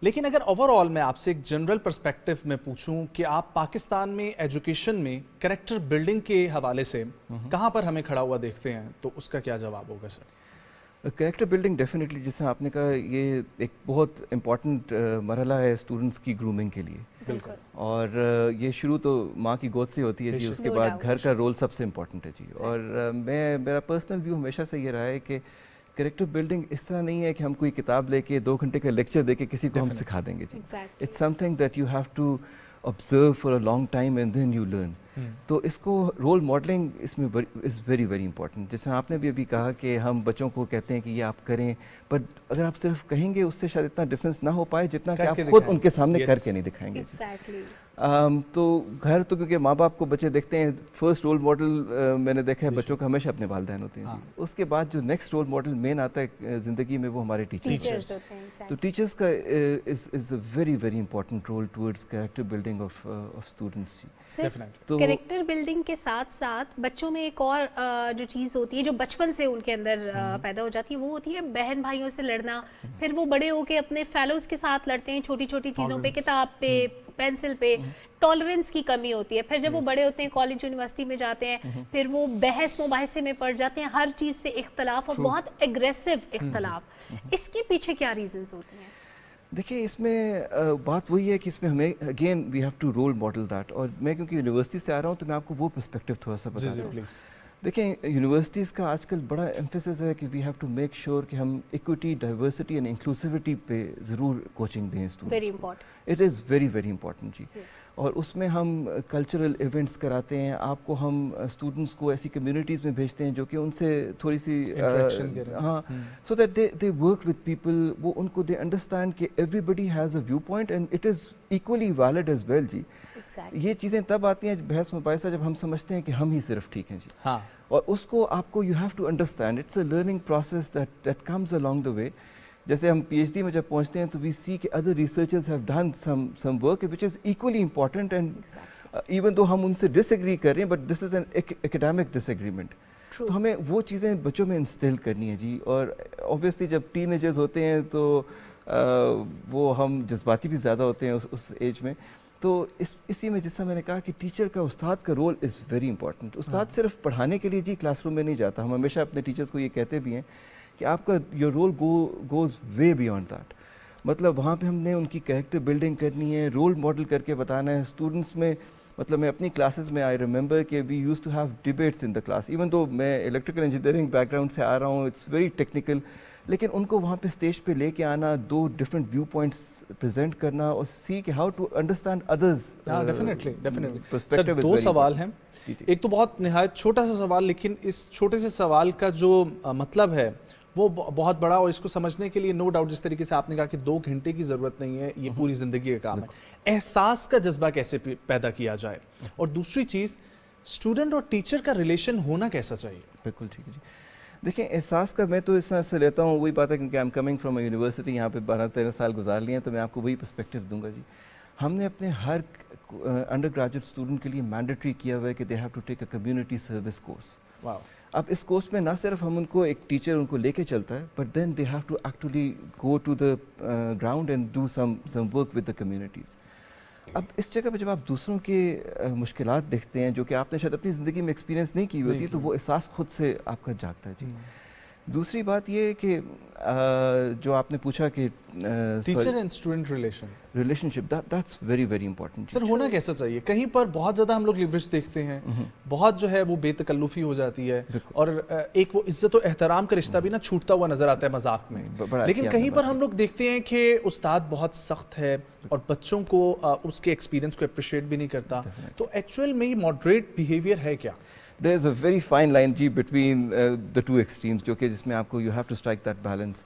Speaker 2: लेकिन अगर ओवरऑल मैं आपसे एक जनरल पर्सपेक्टिव में पूछूं कि आप पाकिस्तान में एजुकेशन में कैरेक्टर बिल्डिंग के हवाले से कहां पर हमें खड़ा हुआ देखते हैं, तो उसका क्या जवाब होगा सर?
Speaker 14: कैरेक्टर बिल्डिंग डेफिनेटली, जैसे आपने कहा, ये एक बहुत इम्पॉर्टेंट मरहला है स्टूडेंट्स की ग्रूमिंग के लिए।
Speaker 2: बिल्कुल।
Speaker 14: और ये शुरू तो माँ की गोद से होती है जी, उसके बाद घर का रोल सबसे इम्पॉर्टेंट है जी। और मेरा पर्सनल व्यू हमेशा से ये रहा है कि कैरेक्टर बिल्डिंग इस तरह नहीं है कि हम कोई किताब लेके 2 घंटे का लेक्चर देके किसी को हम सिखा देंगे जी। It's something that you have to observe for a long time and then you learn. तो इसको रोल मॉडलिंग इसमें इज़ वेरी वेरी इंपॉर्टेंट। जैसे आपने भी अभी कहा कि हम बच्चों को कहते हैं कि ये आप करें, पर अगर आप सिर्फ कहेंगे उससे शायद इतना डिफरेंस ना हो पाए जितना कि आप खुद उनके सामने करके नहीं दिखाएंगे। तो घर तो क्योंकि माँ बाप को बच्चे देखते हैं, फर्स्ट रोल मॉडल मैंने देखा है बच्चों का हमेशा अपने वालिदैन होते हैं जी। उसके बाद जो नेक्स्ट रोल मॉडल मेन आता है ज़िंदगी में, वो हमारे टीचर्स। तो टीचर्स का is a very very important role towards character building of students जी।
Speaker 1: तो कैरेक्टर बिल्डिंग के साथ साथ बच्चों में एक और जो चीज़ होती है जो बचपन से उनके अंदर पैदा हो जाती है, वो होती है बहन भाइयों से लड़ना। फिर वो बड़े होके अपने फेलोज के साथ लड़ते हैं छोटी छोटी चीज़ों पे, किताब पे, पेंसिल पे। टॉलरेंस की कमी होती है। फिर जब वो बड़े होते हैं, कॉलेज यूनिवर्सिटी में जाते हैं, फिर वो बहस मुबाहिसे में पड़ जाते हैं, हर चीज़ से इख्तलाफ, और बहुत एग्रेसिव इख्तलाफ। इसके पीछे क्या रीजंस होते हैं?
Speaker 14: देखिए, इसमें बात वही है कि इसमें हमें again we have to role model that. और मैं क्योंकि यूनिवर्सिटी से आ रहा हूँ तो मैं आपको वो पर्सपेक्टिव थोड़ा सा बता दूँ। देखिए, यूनिवर्सिटीज़ का आजकल बड़ा एम्फेसिस है कि we have to make sure कि हम इक्विटी, डाइवर्सिटी एंड इंक्लूसिविटी पे ज़रूर कोचिंग दें students.
Speaker 1: Very important,
Speaker 14: it is very very important जी। और उसमें हम कल्चरल इवेंट्स कराते हैं, आपको हम स्टूडेंट्स को ऐसी कम्युनिटीज़ में भेजते हैं जो कि उनसे थोड़ी सी हाँ, so that they work with people. वो उनको दे अंडरस्टैंड कि everybody has a view point and it is equally valid as well जी। ये चीज़ें तब आती हैं बहस मुबाहिसा जब हम समझते हैं कि हम ही सिर्फ ठीक हैं जी।
Speaker 2: हाँ।
Speaker 14: और उसको आपको you have to understand, it's a learning process that comes along the way. जैसे हम PhD में जब पहुंचते हैं तो वी सी कि other researchers have done some work which is equally important, and even though हम उनसे डिसएग्री कर रहे हैं, but this is an academic disagreement. तो हमें वो चीज़ें बच्चों में इंस्टिल करनी है जी। और ऑब्वियसली जब टीनेजर्स होते हैं तो वो हम जज्बाती भी ज़्यादा होते हैं उस एज में। तो इसी में जैसा मैंने कहा कि टीचर का, उस्ताद का रोल इज़ वेरी इंपॉर्टेंट। उस्ताद सिर्फ पढ़ाने के लिए जी क्लासरूम में नहीं जाता। हम हमेशा अपने टीचर्स को ये कहते भी हैं कि आपका your role goes way beyond that. मतलब वहाँ पे हमने उनकी कैरेक्टर बिल्डिंग करनी है, रोल मॉडल करके बताना है स्टूडेंट्स में। मतलब मैं अपनी क्लासेस में आई रिमेंबर कि we used to have debates in the class, even though मैं इलेक्ट्रिकल इंजीनियरिंग बैकग्राउंड से आ रहा हूँ, इट्स वेरी टेक्निकल, लेकिन उनको वहाँ पे स्टेज पे लेके आना, 2 डिफरेंट व्यू पॉइंट्स प्रेजेंट करना और सी कि how to understand others.
Speaker 2: Definitely sir, 2 सवाल हैं। एक तो बहुत निहायत छोटा सा सवाल, लेकिन इस छोटे से सवाल का जो मतलब है वो बहुत बड़ा, और इसको समझने के लिए नो डाउट जिस तरीके से आपने कहा कि 2 घंटे की ज़रूरत नहीं है, ये पूरी ज़िंदगी का काम है। एहसास का जज्बा कैसे पैदा किया जाए, और दूसरी चीज़ स्टूडेंट और टीचर का रिलेशन होना कैसा चाहिए?
Speaker 14: बिल्कुल ठीक है जी। देखिए, एहसास का मैं तो इस तरह से लेता हूँ, वही बात है क्योंकि I am coming from a university, यहाँ पे 12-13 साल गुजार लिए हैं, तो मैं आपको वही पर्सपेक्टिव दूंगा जी। ہم نے اپنے ہر انڈر گریجویٹ اسٹوڈنٹ کے لیے مینڈیٹری کیا ہوا ہے کہ they have to take a community service course. اب اس کورس میں نہ صرف ہم ان کو ایک ٹیچر ان کو لے کے چلتا ہے, but then they have to actually go to the ground and do some work with the communities. اب اس جگہ پہ جب آپ دوسروں کے مشکلات دیکھتے ہیں جو کہ آپ نے شاید اپنی زندگی میں ایکسپیرینس نہیں کی ہوتی, تو وہ احساس خود سے آپ کا جاگتا ہے. جی دوسری بات یہ ہے کہ جو آپ نے پوچھا کہ
Speaker 2: teacher and student
Speaker 14: relationship, that's very very important.
Speaker 2: Sir ہونا کیسا چاہیے؟ کہیں پر بہت زیادہ ہم لوگ لیوریج دیکھتے ہیں, بہت جو ہے وہ بے تکلفی ہو جاتی ہے, اور ایک وہ عزت و احترام کا رشتہ بھی نا چھوٹتا ہوا نظر آتا ہے مذاق میں. لیکن کہیں پر ہم لوگ دیکھتے ہیں کہ استاد بہت سخت ہے اور بچوں کو اس کے ایکسپیرینس کو اپریشیٹ بھی نہیں کرتا. تو ایکچوئل میں یہ ماڈریٹ بیہیویئر ہے کیا؟
Speaker 14: There is a very fine line G between the two extremes, جو کہ جس میں آپ کو you have to strike that balance.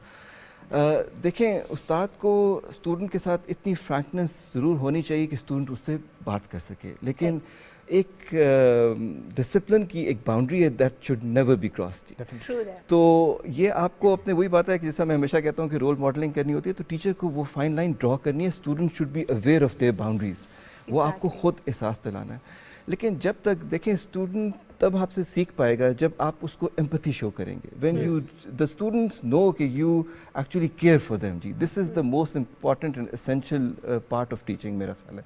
Speaker 14: دیکھیں, استاد کو اسٹوڈنٹ کے ساتھ اتنی فرینکنس ضرور ہونی چاہیے کہ اسٹوڈنٹ اس سے بات کر سکے, لیکن ایک ڈسپلن کی ایک باؤنڈری ہے that should never be crossed. تو یہ آپ کو اپنے وہی بات ہے کہ جیسا میں ہمیشہ کہتا ہوں کہ رول ماڈلنگ کرنی ہوتی ہے, تو ٹیچر کو وہ فائن لائن ڈرا کرنی ہے. Student should be aware of their boundaries, وہ آپ کو خود احساس دلانا ہے. لیکن جب تک دیکھیں اسٹوڈنٹ تب آپ سے سیکھ پائے گا جب آپ اس کو ایمپتھی شو کریں گے. When you the students know کہ you actually care for them. جی this is the most important and essential part of teaching میرا خیال ہے.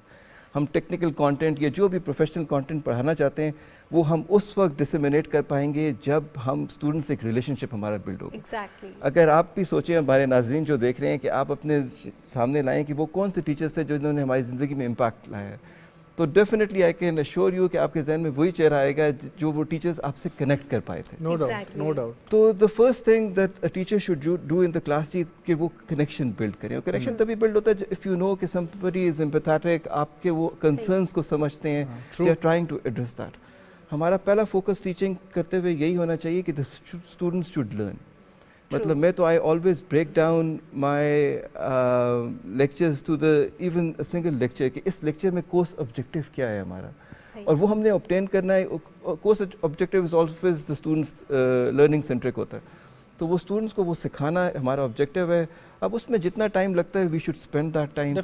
Speaker 14: ہم ٹیکنیکل کانٹینٹ یا جو بھی پروفیشنل کانٹینٹ پڑھانا چاہتے ہیں وہ ہم اس وقت ڈسیمینیٹ کر پائیں گے جب ہم اسٹوڈنٹ سے ایک ریلیشن شپ ہمارا بلڈ ہوگا. اگر آپ بھی سوچیں, ہمارے ناظرین جو دیکھ رہے ہیں, کہ آپ اپنے سامنے لائیں کہ وہ کون سے ٹیچرس تھے جنہوں نے ہماری زندگی میں امپیکٹ لایا ہے, تو definitely I can assure you کہ آپ کے ذہن میں وہی چہرہ آئے گا جو وہ ٹیچرز آپ سے کنیکٹ کر پائے تھے.
Speaker 2: No doubt.
Speaker 14: تو the first thing that a teacher should do in the class جی کہ وہ کنیکشن بلڈ کریں. اور کنیکشن تبھی بلڈ ہوتا ہے اف یو نو کہ somebody is empathetic, آپ کے وہ کنسرنس کو سمجھتے ہیں, they are trying to address that. ہمارا پہلا فوکس ٹیچنگ کرتے ہوئے یہی ہونا چاہیے کہ the students should learn. مطلب میں تو I always break down my lectures to the even single lecture کہ اس لیکچر میں کورس آبجیکٹیو کیا ہے ہمارا, اور وہ ہم نے obtain کرنا ہے. Course objective is always the students learning centric ہوتا ہے, تو وہ اسٹوڈنٹس کو وہ سکھانا ہمارا آبجیکٹیو ہے. اب اس میں جتنا ٹائم لگتا ہے we should spend that time.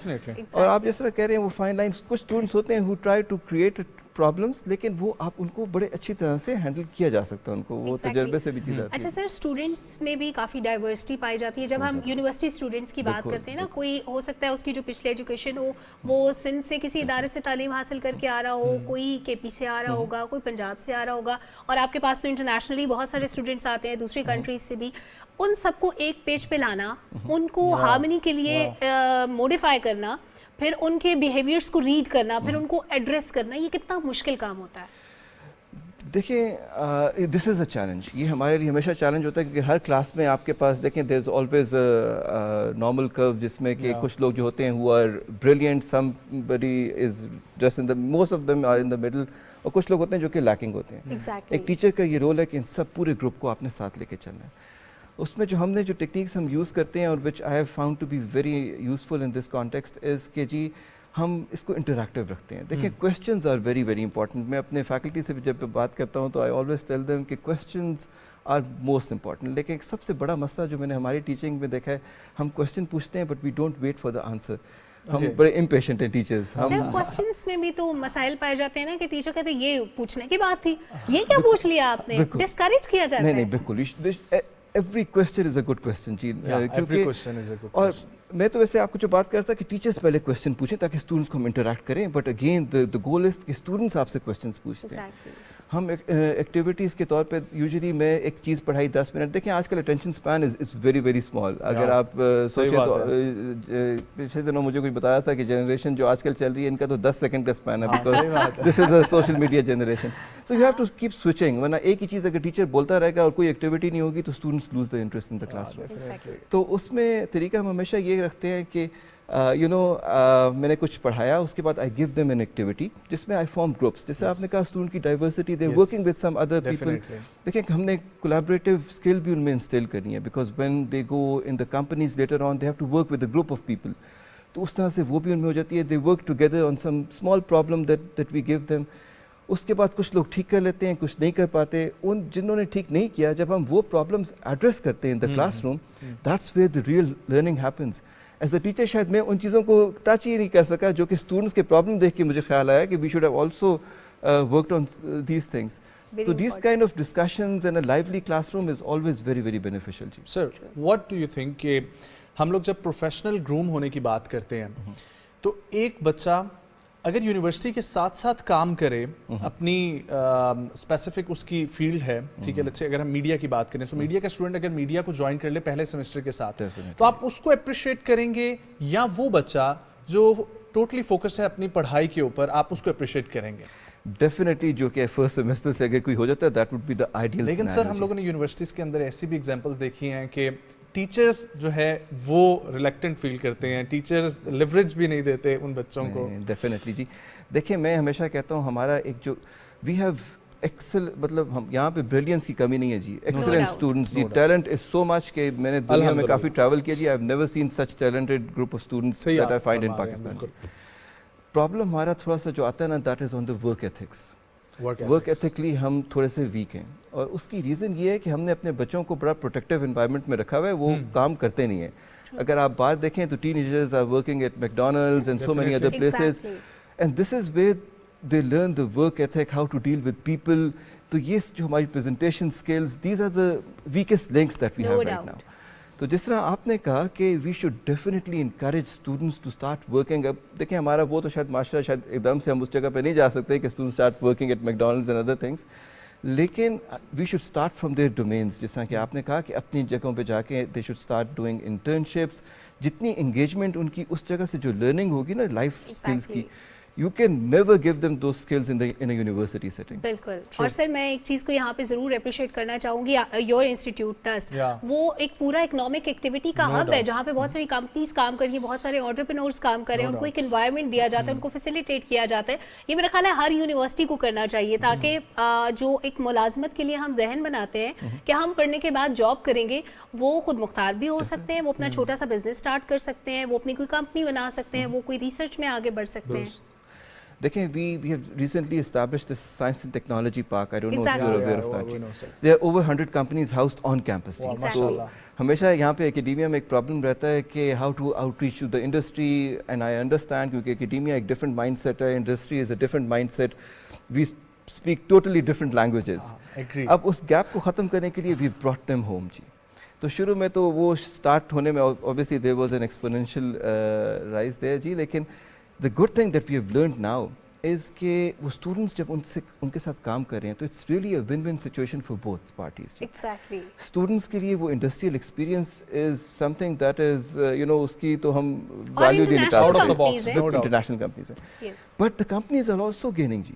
Speaker 14: اور آپ جس طرح کہہ رہے ہیں وہ فائن لائنس, کچھ اسٹوڈنٹس ہوتے ہیں who try to create problems, لیکن وہ آپ ان کو بڑے اچھی طرح سے ہینڈل کیا جا سکتا ہے, ان کو وہ تجربے سے بھی چیز آتی ہے.
Speaker 1: اچھا سر, اسٹوڈنٹس میں بھی کافی ڈائیورسٹی پائی جاتی ہے. جب ہم یونیورسٹی اسٹوڈنٹس کی بات کرتے ہیں نا, کوئی ہو سکتا ہے اس کی جو پچھلے ایجوکیشن ہو وہ سندھ سے کسی ادارے سے تعلیم حاصل کر کے آ رہا ہو, کوئی کے پی سے آ رہا ہوگا, کوئی پنجاب سے آ رہا ہوگا, اور آپ کے پاس تو انٹرنیشنلی بہت سارے اسٹوڈنٹس آتے ہیں دوسری کنٹریز سے بھی. ان سب کو ایک پیج پہ لانا, ان کو ہارمنی کے لیے موڈیفائی کرنا, پھر ان کے بیہیویئرس کو ریڈ کرنا, پھر ان کو ایڈریس کرنا, یہ کتنا مشکل کام ہوتا ہے؟
Speaker 14: دیکھیں, دس از اے چیلنج. یہ ہمارے لیے ہمیشہ چیلنج ہوتا ہے کیونکہ ہر کلاس میں آپ کے پاس دیکھیں دیر از آلویز نارمل کرو, جس میں کہ کچھ لوگ جو ہوتے ہیں who are brilliant, somebody is just in the most of them are in the middle, اور کچھ لوگ ہوتے ہیں جو کہ لیکنگ ہوتے ہیں. ایک ٹیچر کا یہ رول ہے کہ ان سب پورے گروپ کو آپ نے ساتھ لے کے چلنا ہے. اس میں جو ہم نے جو ٹیکنیکس ہم یوز کرتے ہیں اور which I have found to be very useful in this context is کہ جی ہم اس کو انٹریکٹیو رکھتے ہیں. دیکھیں questions are very very important. میں اپنے فیکلٹی سے بھی جب بات کرتا ہوں تو آئی آلویز ٹیل دیم کہ کویسچنز آر موسٹ امپورٹنٹ. لیکن ایک سب سے بڑا مسئلہ جو میں نے ہماری ٹیچنگ میں دیکھا ہے, ہم کویسچن پوچھتے ہیں but we don't wait for the answer. ہم بڑے امپیشنٹ ہیں ٹیچرز.
Speaker 1: ہم کوسچنس میں بھی تو مسائل پائے جاتے ہیں نا کہ ٹیچر کہتے ہیں یہ پوچھنے کی بات تھی, یہ کیا پوچھ لیا آپ نے, ڈسکریج کیا جاتا ہے.
Speaker 14: نہیں بالکل, every question is a good question. جی اور میں تو ویسے آپ کو جو بات کرتا کہ ٹیچرس پہلے کویسچن پوچھیں تاکہ اسٹوڈنٹس کو ہم انٹریکٹ کریں, بٹ اگین دا گول از کہ اسٹوڈنٹس آپ سے کویسچنس پوچھتے ہیں. ہم ایکٹیویٹیز کے طور پہ یوزلی میں ایک چیز پڑھائی 10 منٹ. دیکھیں آج کل attention span is very very small. اگر آپ سوچیں تو پچھلے دنوں مجھے کوئی بتایا تھا کہ جنریشن جو آج کل چل رہی ہے ان کا تو 10 سیکنڈ کا اسپین ہے, because this is a social media generation. So you have to keep switching, ورنہ ایک ہی چیز اگر ٹیچر بولتا رہے گا اور کوئی ایکٹیویٹی نہیں ہوگی تو students lose the interest in the classroom. تو اس میں طریقہ ہم ہمیشہ یہ رکھتے ہیں کہ میں نے کچھ پڑھایا, اس کے بعد آئی گیو دیم این ایکٹیویٹی جس میں آئی فارم گروپس. جیسے آپ نے کہا اسٹوڈنٹ کی diversity, they working with some other people. دیکھیں ہم نے کولیبریٹیو اسکل بھی ان میں انسٹل کرنی ہے, because when they go in the companies later on they have to work with a group of people. تو اس طرح سے وہ بھی ان میں ہو جاتی ہے. They work together on some small problem that we give them. اس کے بعد کچھ لوگ ٹھیک کر لیتے ہیں, کچھ نہیں کر پاتے. ان جنہوں نے ٹھیک نہیں کیا, جب ہم وہ پرابلمس ایڈریس کرتے ہیں in the classroom, that's where the real learning happens. As a teacher شاید میں ان چیزوں کو ٹچ ہی نہیں کر سکا جو کہ اسٹوڈنٹس کے پرابلم دیکھ کے مجھے خیال آیا کہ we should have also worked on these things. So these kind of discussions and a lively classroom is always very very beneficial.
Speaker 2: Sir, what do you think کہ ہم لوگ جب پروفیشنل گروم ہونے کی بات کرتے ہیں تو ایک بچہ اگر یونیورسٹی کے ساتھ ساتھ کام کرے اپنی اسپیسیفک اس کی فیلڈ ہے, ٹھیک ہے, اگر ہم میڈیا کی بات کریں تو میڈیا کا اسٹوڈنٹ اگر میڈیا کو جوائن کر لے پہلے سیمسٹر کے ساتھ تو آپ اس کو اپریشیٹ کریں گے, یا وہ بچہ جو ٹوٹلی فوکسڈ ہے اپنی پڑھائی کے اوپر آپ اس کو اپریشیٹ کریں گے؟
Speaker 14: ڈیفینیٹلی جو کہ فرسٹ سیمسٹر سے اگر کوئی ہو جاتا ہے that would be the ideal.
Speaker 2: لیکن سر ہم لوگوں نے یونیورسٹیز کے اندر ایسی بھی ایگزامپلس دیکھی ہیں کہ ٹیچرز جو ہے وہ ریلیکٹنٹ فیل کرتے ہیں, ٹیچرز لیوریج بھی نہیں دیتے ان بچوں کو.
Speaker 14: ڈیفینیٹلی جی, دیکھیں میں ہمیشہ کہتا ہوں ہمارا ایک جو وی ہیو ایکسل, مطلب ہم یہاں پہ بریلینس کی کمی نہیں ہے جی, ایکسلنٹ اسٹوڈنٹس جی, ٹیلنٹ از سو مچ کہ میں نے دنیا میں کافی ٹریول کیا جی, I have never seen such talented group of students that I find in Pakistan. Problem ہمارا تھوڑا سا جو آتا ہے نا that is on the work ethics. Work ethically ہم تھوڑے سے ویک ہیں, اور اس کی ریزن یہ ہے کہ ہم نے اپنے بچوں کو بڑا پروٹیکٹیو انوائرمنٹ میں رکھا ہوا ہے, وہ کام کرتے نہیں ہیں. اگر آپ بات دیکھیں تو teenagers are working at McDonald's and so many other places, and this is where they learn the work ethic, how to deal with people. تو یہ جو ہماری presentation skills, these are the weakest links that we have right now. تو جس طرح آپ نے کہا کہ we should definitely encourage students to start working. اب دیکھیں ہمارا وہ تو شاید معاشرہ شاید ایک دم سے ہم اس جگہ پہ نہیں جا سکتے کہ student start working at McDonald's and other things, لیکن we should start from their domains. جس طرح کہ آپ نے کہا کہ اپنی جگہوں پہ جا کے they should start doing internships. جتنی انگیجمنٹ ان کی اس جگہ سے جو لرننگ ہوگی نا لائف اسکلس کی, you can never give them those skills in a university setting.
Speaker 1: بالکل. اور سر میں ایک چیز کو یہاں پہ ضرور اپریشیٹ کرنا چاہوں گی, یور انسٹیٹیوٹ ٹرسٹ وہ ایک پورا اکنامک ایکٹیویٹی کا ہب ہے جہاں پہ بہت ساری کمپنیز کام کر رہی ہیں, بہت سارے انٹرپرینورز کام کر رہے ہیں, ان کو ایک انوائرمنٹ دیا جاتا ہے, ان کو فیسیلیٹیٹ کیا جاتا ہے. یہ میرا خیال ہے ہر یونیورسٹی کو کرنا چاہیے تاکہ جو ایک ملازمت کے لیے ہم ذہن بناتے ہیں کہ ہم پڑھنے کے بعد جاب کریں گے, وہ خود مختار بھی ہو سکتے ہیں, وہ اپنا چھوٹا سا بزنس اسٹارٹ کر سکتے ہیں, وہ اپنی کوئی کمپنی بنا سکتے ہیں, وہ کوئی ریسرچ میں آگے بڑھ سکتے ہیں.
Speaker 14: دیکھیں we have recently established this science and technology park. I don't know if you're aware of that. There are over 100 companies housed on campus. So ہمیشہ یہاں پہ اکیڈیمیا میں ایک پرابلم رہتا ہے کہ how to outreach to the industry, and I understand کیونکہ academia ایک different mindset ہے, industry is a different mindset, we speak totally different languages. اب اس گیپ کو ختم کرنے کے لیے we brought them home جی. تو شروع میں تو وہ اسٹارٹ ہونے میں obviously there was an exponential rise there جی, لیکن the good thing that we have learned now is کہ وہ اسٹوڈنٹس جب ان کے ساتھ کام کر رہے ہیں تو it's really a win win situation for both parties.
Speaker 1: Exactly.
Speaker 14: Students کے لیے وہ industrial experience is something that is you know اس کی تو ہم ویلیو نہیں نکال سکتے, انٹرنیشنل کمپنیز ہیں, but the companies are also gaining جی.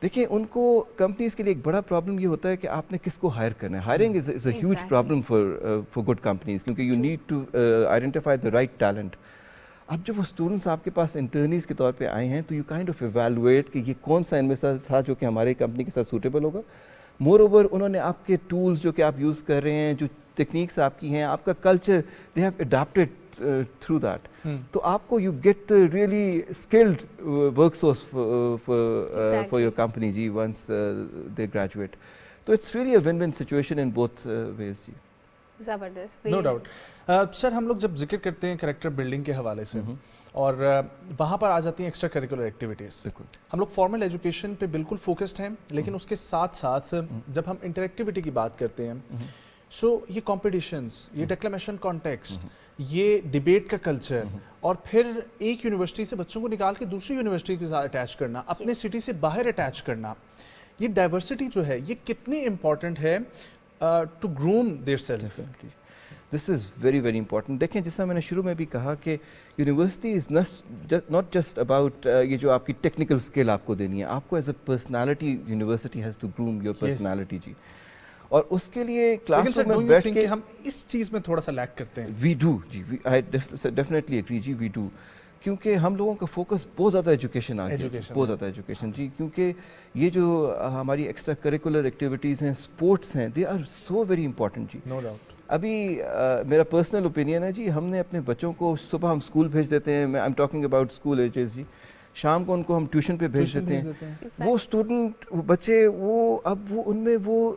Speaker 14: دیکھیں ان کو کمپنیز کے لیے ایک بڑا پرابلم یہ ہوتا ہے کہ آپ نے کس کو ہائر کرنا ہے. Hiring is a huge problem for good companies, کیونکہ you need to identify the right talent. اب جب وہ اسٹوڈنٹس آپ کے پاس انٹرنیز کے طور پہ آئے ہیں تو یو کائنڈ آف ایویلویٹ کہ یہ کون سا ان میں سے تھا جو کہ ہماری کمپنی کے ساتھ سوٹیبل ہوگا. مور اوور انہوں نے آپ کے ٹولز جو کہ آپ یوز کر رہے ہیں, جو ٹیکنیکس آپ کی ہیں, آپ کا culture, they have adapted through that. تو آپ کو you get really skilled work source for your company جی ونس دے گریجویٹ. تو it's really a win win situation in both ways جی.
Speaker 1: زبردست.
Speaker 2: No doubt. سر ہم لوگ جب ذکر کرتے ہیں کریکٹر بلڈنگ کے حوالے سے اور وہاں پر آ جاتی ہیں ایکسٹرا کریکولر ایکٹیویٹیز. ہم لوگ فارمل ایجوکیشن پہ بالکل فوکسڈ ہیں, لیکن اس کے ساتھ ساتھ جب ہم انٹریکٹیویٹی کی بات کرتے ہیں سو یہ کمپٹیشنز, یہ ڈیکلیمیشن کانٹیکسٹ, یہ ڈیبیٹ کا کلچر, اور پھر ایک یونیورسٹی سے بچوں کو نکال کے دوسری یونیورسٹی کے ساتھ اٹیچ کرنا, اپنے سٹی سے باہر اٹیچ کرنا, یہ ڈائیورسٹی جو ہے یہ کتنی امپورٹنٹ ہے to groom their self.
Speaker 14: This is very very important. دیکھیں جس طرح میں نے شروع میں بھی کہا کہ university is not just about یہ جو آپ کی ٹیکنیکل اسکل آپ کو دینی ہے, آپ کو as a personality university has to groom your personality جی. اور اس کے لیے کلاس روم میں بیٹھ کے
Speaker 2: ہم اس چیز میں تھوڑا سا لیک کرتے ہیں.
Speaker 14: وی ڈو جی, آئی ڈیفینیٹلی ایگری جی, وی ڈو. کیونکہ ہم لوگوں کا فوکس بہت زیادہ ایجوکیشن آ گیا, بہت زیادہ ایجوکیشن جی. کیونکہ یہ جو ہماری ایکسٹرا کریکولر ایکٹیویٹیز ہیں, اسپورٹس ہیں, they are so very important جی.
Speaker 2: No doubt.
Speaker 14: ابھی میرا پرسنل اوپینین ہے جی, ہم نے اپنے بچوں کو صبح ہم اسکول بھیج دیتے ہیں, I am talking about school ages جی, شام کو ان کو ہم ٹیوشن پہ بھیج دیتے ہیں. وہ اسٹوڈنٹ بچے وہ اب وہ ان میں وہ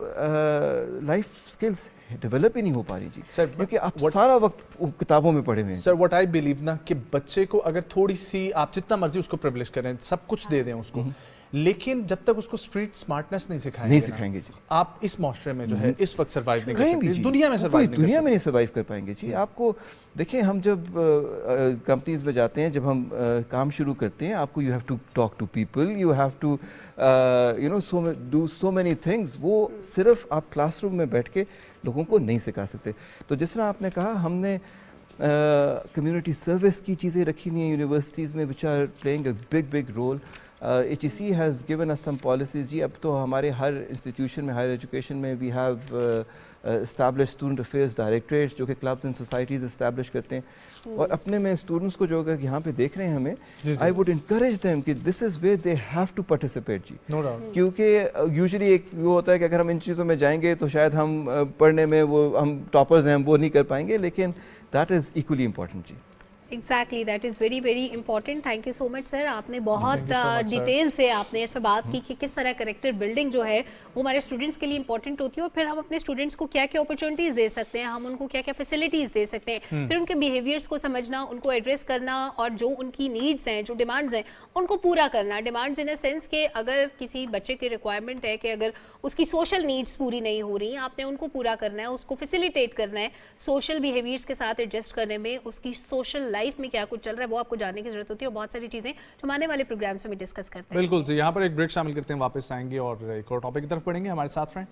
Speaker 14: لائف اسکلس ڈیولپ ہی نہیں ہو پا رہی جی سر, کیونکہ آپ سارا وقت کتابوں میں پڑھے ہوئے ہیں.
Speaker 2: سر واٹ آئی بلیو نا کہ بچے کو اگر تھوڑی سی آپ جتنا مرضی اس کو پرولیج کریں, سب کچھ دے دیں اس کو, لیکن جب تک اس کو اسٹریٹ اسمارٹنس نہیں سکھائیں گے جی, آپ اس معاشرے میں جو ہے اس وقت سروائیو نہیں کر سکتے, اس دنیا میں
Speaker 14: دنیا میں نہیں سروائیو کر پائیں گے جی. آپ کو دیکھیں, ہم جب کمپنیز میں جاتے ہیں, جب ہم کام شروع کرتے ہیں, آپ کو you have to talk to people, you have to do so many things. وہ صرف آپ کلاس روم میں بیٹھ کے لوگوں کو نہیں سکھا سکتے. تو جس طرح آپ نے کہا, ہم نے کمیونٹی سروس کی چیزیں رکھی ہوئی ہیں یونیورسٹیز میں which are playing a big role. HEC has given us some policies جی. اب تو ہمارے ہر انسٹیٹیوشن میں, ہائر ایجوکیشن میں we have established student affairs directorates جو کہ clubs and societies establish کرتے ہیں. اور اپنے میں اسٹوڈنٹس کو جو اگر یہاں پہ دیکھ رہے ہیں ہمیں, I would encourage them کہ this is where they have to participate جی. کیونکہ یوزلی ایک وہ ہوتا ہے کہ اگر ہم ان چیزوں میں جائیں گے تو شاید ہم پڑھنے میں وہ ہم ٹاپرز ہیں, ہم وہ نہیں کر پائیں گے, لیکن that is equally important جی.
Speaker 1: Exactly, that is very very important. Thank you so much sir, آپ نے بہت ڈیٹیل سے آپ نے اس پہ بات کی کہ کس طرح کریکٹر بلڈنگ جو ہے وہ ہمارے اسٹوڈنٹس کے لیے امپورٹنٹ ہوتی ہے, اور پھر ہم اپنے اسٹوڈنٹس کو کیا کیا اپرچونیٹیز دے سکتے ہیں, ہم ان کو کیا کیا فیسلٹیز دے سکتے ہیں, پھر ان کے بیہیویئرس کو سمجھنا, ان کو ایڈریس کرنا, اور جو ان کی نیڈس ہیں, جو ڈیمانڈز ہیں, ان کو پورا کرنا. ڈیمانڈز ان اے سینس کہ اگر کسی بچے کی ریکوائرمنٹ ہے کہ اگر اس کی سوشل نیڈس پوری نہیں ہو رہی ہیں, آپ نے ان کو پورا کرنا ہے, اس کو فیسیلیٹیٹ کرنا ہے, سوشل بیہیویئرس کے ساتھ ایڈجسٹ کرنے میں, اس کی سوشل لائف میں کیا کچھ چل رہا ہے وہ آپ کو جاننے کی ضرورت ہوتی ہے, اور بہت ساری چیزیں جو آنے والے پروگرامس میں ڈسکس کرتے ہیں.
Speaker 2: بالکل جی, یہاں پر ایک بریک شامل کرتے ہیں, واپس آئیں گے اور ایک اور ٹاپک کی طرف پڑھیں گے. ہمارے ساتھ رہیں.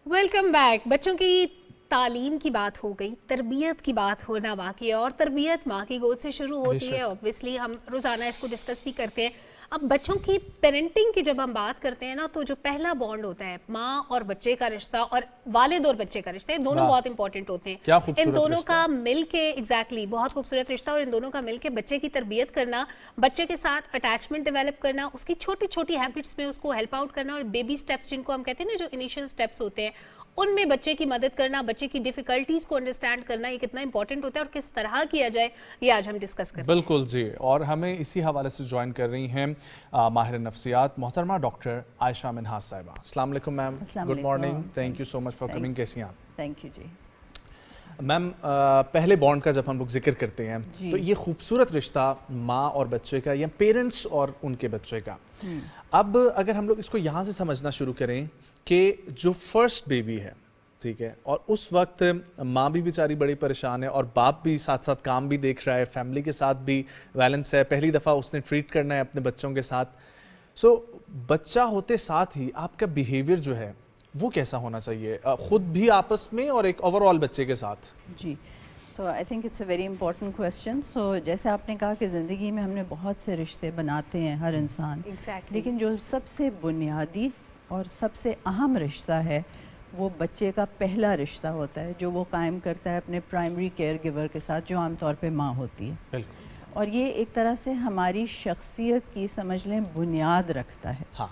Speaker 1: Welcome back. بچوں کی تعلیم کی بات ہو گئی, تربیت کی بات ہونا باقی ہے, اور تربیت ماں کی گود سے شروع ہوتی ہے. اوبویسلی ہم روزانہ اس کو ڈسکس بھی کرتے ہیں. اب بچوں کی پیرنٹنگ کی جب ہم بات کرتے ہیں نا, تو جو پہلا بانڈ ہوتا ہے ماں اور بچے کا رشتہ, اور والد اور بچے کا رشتہ, یہ دونوں بہت امپورٹنٹ ہوتے ہیں. ان دونوں کا مل کے ایگزیکٹلی بہت خوبصورت رشتہ, اور ان دونوں کا مل کے بچے کی تربیت کرنا, بچے کے ساتھ اٹیچمنٹ ڈیولپ کرنا, اس کی چھوٹی چھوٹی ہیبٹس میں اس کو ہیلپ آؤٹ کرنا, اور بیبی اسٹیپس جن کو ہم کہتے ہیں نا, جو انیشیل اسٹیپس ہوتے ہیں, ان میں بچے کی مدد کرنا, بچے کی ڈیفیکلٹیز کو انڈرسٹینڈ کرنا, یہ کتنا امپورٹنٹ ہوتا ہے اور کس طرح کیا جائے, یہ آج ہم ڈسکس کرتے ہیں.
Speaker 2: بالکل جی, اور ہمیں اسی حوالے سے جوائن کر رہی ہیں ماہر نفسیات محترمہ ڈاکٹر عائشہ منہاس صاحبہ. السلام علیکم ma'am, good morning, thank you so much for coming. کیسی ہیں آپ؟
Speaker 17: تھینک یو جی.
Speaker 2: میم, پہلے بانڈ کا جب ہم لوگ ذکر کرتے ہیں تو یہ خوبصورت رشتہ ماں اور بچے کا, یا پیرنٹس اور ان کے بچے کا, اب اگر ہم لوگ اس کو یہاں سے سمجھنا شروع کریں کہ جو فرسٹ بیبی ہے, ٹھیک ہے, اور اس وقت ماں بھی بیچاری بڑی پریشان ہے, اور باپ بھی ساتھ ساتھ کام بھی دیکھ رہا ہے, فیملی کے ساتھ بھی بیلنس ہے, پہلی دفعہ اس نے ٹریٹ کرنا ہے اپنے بچوں کے ساتھ. سو بچہ ہوتے ساتھ ہی آپ کا بیہیویئر جو ہے وہ کیسا ہونا چاہیے, خود بھی آپس میں اور ایک اوور آل بچے کے ساتھ؟
Speaker 17: جی, تو I think it's a very important question. So جیسے آپ نے کہا کہ زندگی میں ہم نے بہت سے رشتے بناتے ہیں ہر انسان, لیکن جو سب سے بنیادی اور سب سے اہم رشتہ ہے وہ بچے کا پہلا رشتہ ہوتا ہے, جو وہ قائم کرتا ہے اپنے پرائمری کیئر گیور کے ساتھ, جو عام طور پہ ماں ہوتی ہے. اور یہ ایک طرح سے ہماری شخصیت کی سمجھ لیں بنیاد رکھتا ہے.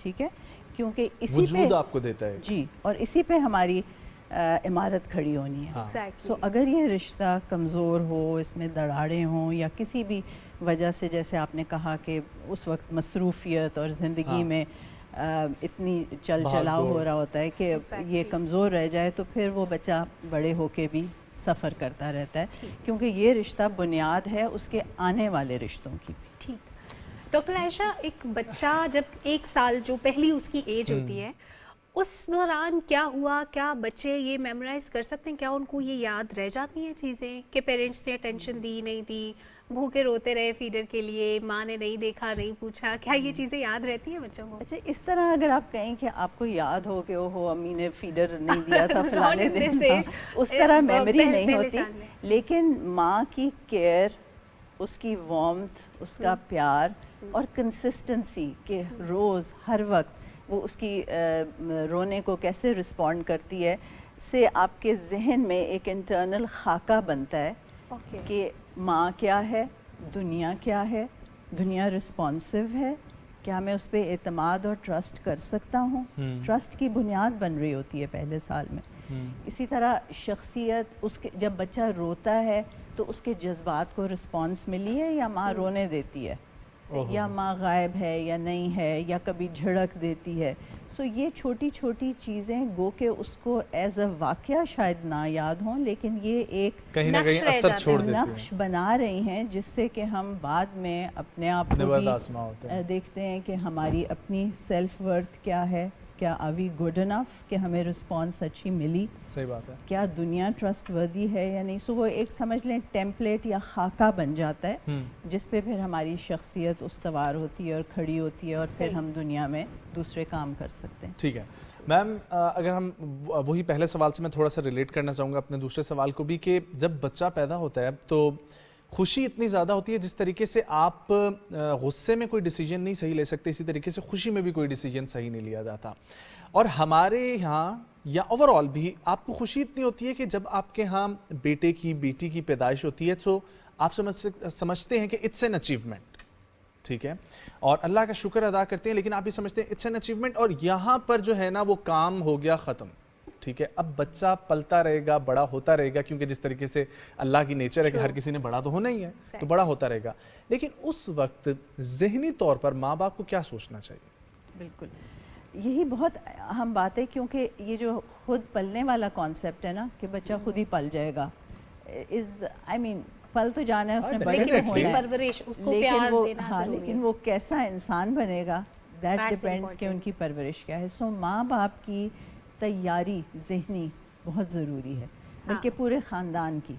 Speaker 17: ٹھیک ہے, کیونکہ اسی
Speaker 2: وجود آپ کو دیتا ہے.
Speaker 17: جی, اور اسی پہ ہماری इमारत खड़ी होनी है।
Speaker 1: Exactly.
Speaker 17: सो अगर ये रिश्ता कमज़ोर हो, इसमें दरारें हों या किसी भी वजह से, जैसे आपने कहा कि उस वक्त मसरूफियत और ज़िंदगी में इतनी चल चलाव हो रहा होता है कि ये कमज़ोर रह जाए, तो फिर वो बच्चा बड़े होके भी सफ़र करता रहता है, क्योंकि ये रिश्ता बुनियाद है उसके आने वाले रिश्तों की।
Speaker 1: ठीक। डॉक्टर आयशा, एक बच्चा जब 1 साल जो पहली उसकी एज होती है, उस दौरान क्या हुआ, क्या बच्चे ये मेमोराइज कर सकते हैं, क्या उनको ये याद रह जाती हैं चीज़ें कि पेरेंट्स ने अटेंशन दी नहीं दी, भूखे रोते रहे फीडर के लिए, माँ ने नहीं देखा नहीं पूछा, क्या ये चीज़ें याद रहती हैं बच्चों को?
Speaker 17: अच्छा, इस तरह अगर आप कहें कि आपको याद हो कि ओहो अम्मी ने फीडर नहीं दिया था फलाने दिन, उस तरह मेमोरी नहीं होती, लेकिन माँ की केयर, उसकी वार्मथ, उसका प्यार और कंसिस्टेंसी के रोज़ हर वक्त वो उसकी रोने को कैसे रिस्पॉन्ड करती है, से आपके जहन में एक इंटरनल खाका बनता है कि माँ क्या है, दुनिया क्या है, दुनिया रिस्पॉन्सिव है, क्या मैं उस पर एतमाद और ट्रस्ट कर सकता हूँ। ट्रस्ट की बुनियाद बन रही होती है पहले साल में। इसी तरह शख्सियत, उसके जब बच्चा रोता है तो उसके जज्बात को रिस्पॉन्स मिली है या माँ रोने देती है, या माँ गायब है या नहीं है, या कभी झड़क देती है। सो ये छोटी छोटी चीज़ें गो के उसको एज अ वाक़या शायद ना याद हों, लेकिन ये एक
Speaker 2: कहीं ना कहीं असर छोड़ देती
Speaker 17: नक्श बना रही हैं, जिससे कि हम बाद में अपने आप को भी देखते हैं कि हमारी अपनी सेल्फ वर्थ क्या है, क्या आर वी गुड इनफ कि हमें रिस्पॉन्स अच्छी मिली,
Speaker 2: सही बात है,
Speaker 17: क्या दुनिया ट्रस्ट वर्दी है या नहीं। सो वो एक समझ लें टेम्पलेट या खाका बन जाता है, जिस पे फिर हमारी शख्सियत उस्तवार होती है और खड़ी होती है, और फिर हम दुनिया में दूसरे काम कर सकते हैं।
Speaker 2: ठीक है मैम, अगर हम वही पहले सवाल से मैं थोड़ा सा रिलेट करना चाहूँगा अपने दूसरे सवाल को भी, कि जब बच्चा पैदा होता है तो खुशी इतनी ज़्यादा होती है, जिस तरीके से आप गुस्से में कोई डिसीजन नहीं सही ले सकते, इसी तरीके से खुशी में भी कोई डिसीजन सही नहीं लिया जाता। और हमारे यहाँ या ओवरऑल भी आपको खुशी इतनी होती है कि जब आपके यहाँ बेटे की बेटी की पैदाइश होती है तो आप समझते हैं कि इट्स एन अचीवमेंट, ठीक है, और अल्लाह का शुक्र अदा करते हैं, लेकिन आप ये समझते हैं इट्स एन अचीवमेंट, और यहाँ पर जो है ना वो काम हो गया ख़त्म। ठीक है, अब बच्चा पलता रहेगा, बड़ा होता रहेगा, क्योंकि जिस तरीके से अल्लाह की नेचर है कि हर किसी ने बड़ा तो होना ही है, तो बड़ा होता रहेगा। लेकिन उस वक्त ज़हनी तौर पर माँ बाप को क्या सोचना चाहिए?
Speaker 17: बिल्कुल, यही बहुत अहम बात है, क्योंकि ये जो खुद पलने वाला कॉन्सेप्ट है ना कि बच्चा खुद ही पल जाएगा, इज़ आई मीन पल तो जाना है, उसने बड़े तो होना है, लेकिन वो लेकिन वो कैसा इंसान बनेगा, दैट डिपेंड्स कि उनकी परवरिश क्या है। सो माँ बाप की तैयारी ज़हनी बहुत ज़रूरी है, बल्कि पूरे ख़ानदान की,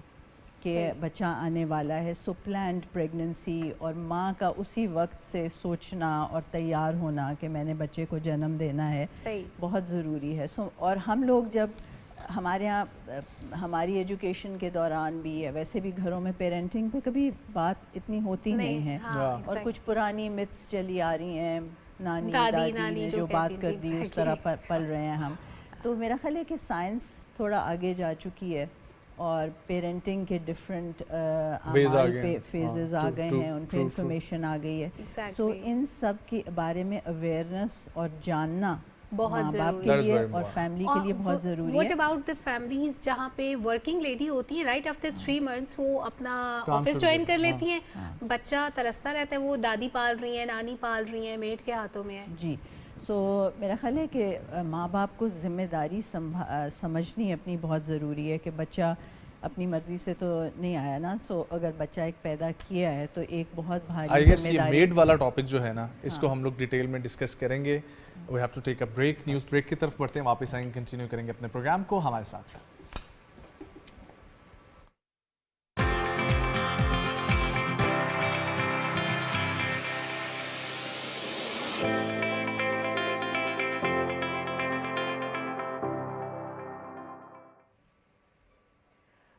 Speaker 17: कि बच्चा आने वाला है। सो प्लान्ड प्रेगनेंसी और माँ का उसी वक्त से सोचना और तैयार होना कि मैंने बच्चे को जन्म देना है, बहुत ज़रूरी है। सो और हम लोग जब हमारे यहाँ हमारी एजुकेशन के दौरान भी है, वैसे भी घरों में पेरेंटिंग पे कभी बात इतनी होती नहीं है, और कुछ पुरानी मिथ्स चली आ रही हैं, नानी दादी ने जो बात कर दी उस तरह पल रहे हैं हम। तो मेरा ख्याल है कि साइंस थोड़ा आगे जा चुकी है, और पेरेंटिंग के डिफरेंट फेजेस आ गए हैं, उन पर इंफॉर्मेशन आ गई है। सो इन सब के बारे में अवेयरनेस और जानना
Speaker 1: बहुत
Speaker 17: ज़रूरी के लिए और फैमिली के लिए बहुत ज़रूरी है।
Speaker 1: व्हाट अबाउट द फैमिलीज जहाँ पे वर्किंग लेडी होती है, राइट आफ्टर 3 मंथ्स वो अपना ऑफिस ज्वाइन कर लेती हैं, बच्चा तरसता रहता है, वो दादी पाल रही हैं, नानी पाल रही हैं, मेड के हाथों में है।
Speaker 17: जी, सो मेरा ख्याल है कि माँ बाप को ज़िम्मेदारी समझनी अपनी बहुत ज़रूरी है, कि बच्चा अपनी मर्ज़ी से तो नहीं आया ना। सो अगर बच्चा एक पैदा किया है तो एक बहुत भारी
Speaker 2: आई गेस ये मेड वाला टॉपिक जो है ना, इसको हम लोग डिटेल में डिस्कस करेंगे। We have to take a break, news break की तरफ बढ़ते हैं, वापस आएंगे, कंटिन्यू करेंगे अपने प्रोग्राम को, हमारे साथ।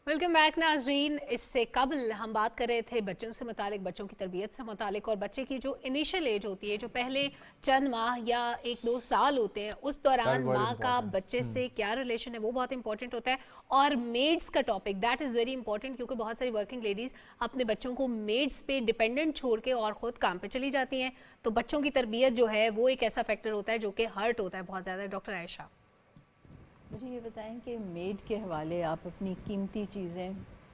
Speaker 1: वेलकम बैक नाज़रीन। इससे कबल हम बात कर रहे थे बच्चों से मुतालिक, बच्चों की तरबियत से मुतालिक, और बच्चे की जो इनिशियल एज होती है, जो पहले चंद माह या 1-2 साल होते हैं, उस दौरान माँ का बच्चे से क्या रिलेशन है वो बहुत इंपॉर्टेंट होता है। और मेड्स का topic that is very important, क्योंकि बहुत सारी वर्किंग लेडीज़ अपने बच्चों को मेड्स पे डिपेंडेंट छोड़ के और ख़ुद काम पे चली जाती हैं। तो बच्चों की तरबियत जो है वो एक ऐसा फैक्टर होता है जो कि हर्ट होता है बहुत ज़्यादा। डॉक्टर आयशा।
Speaker 17: مجھے یہ بتائیں کہ میڈ کے حوالے آپ اپنی قیمتی چیزیں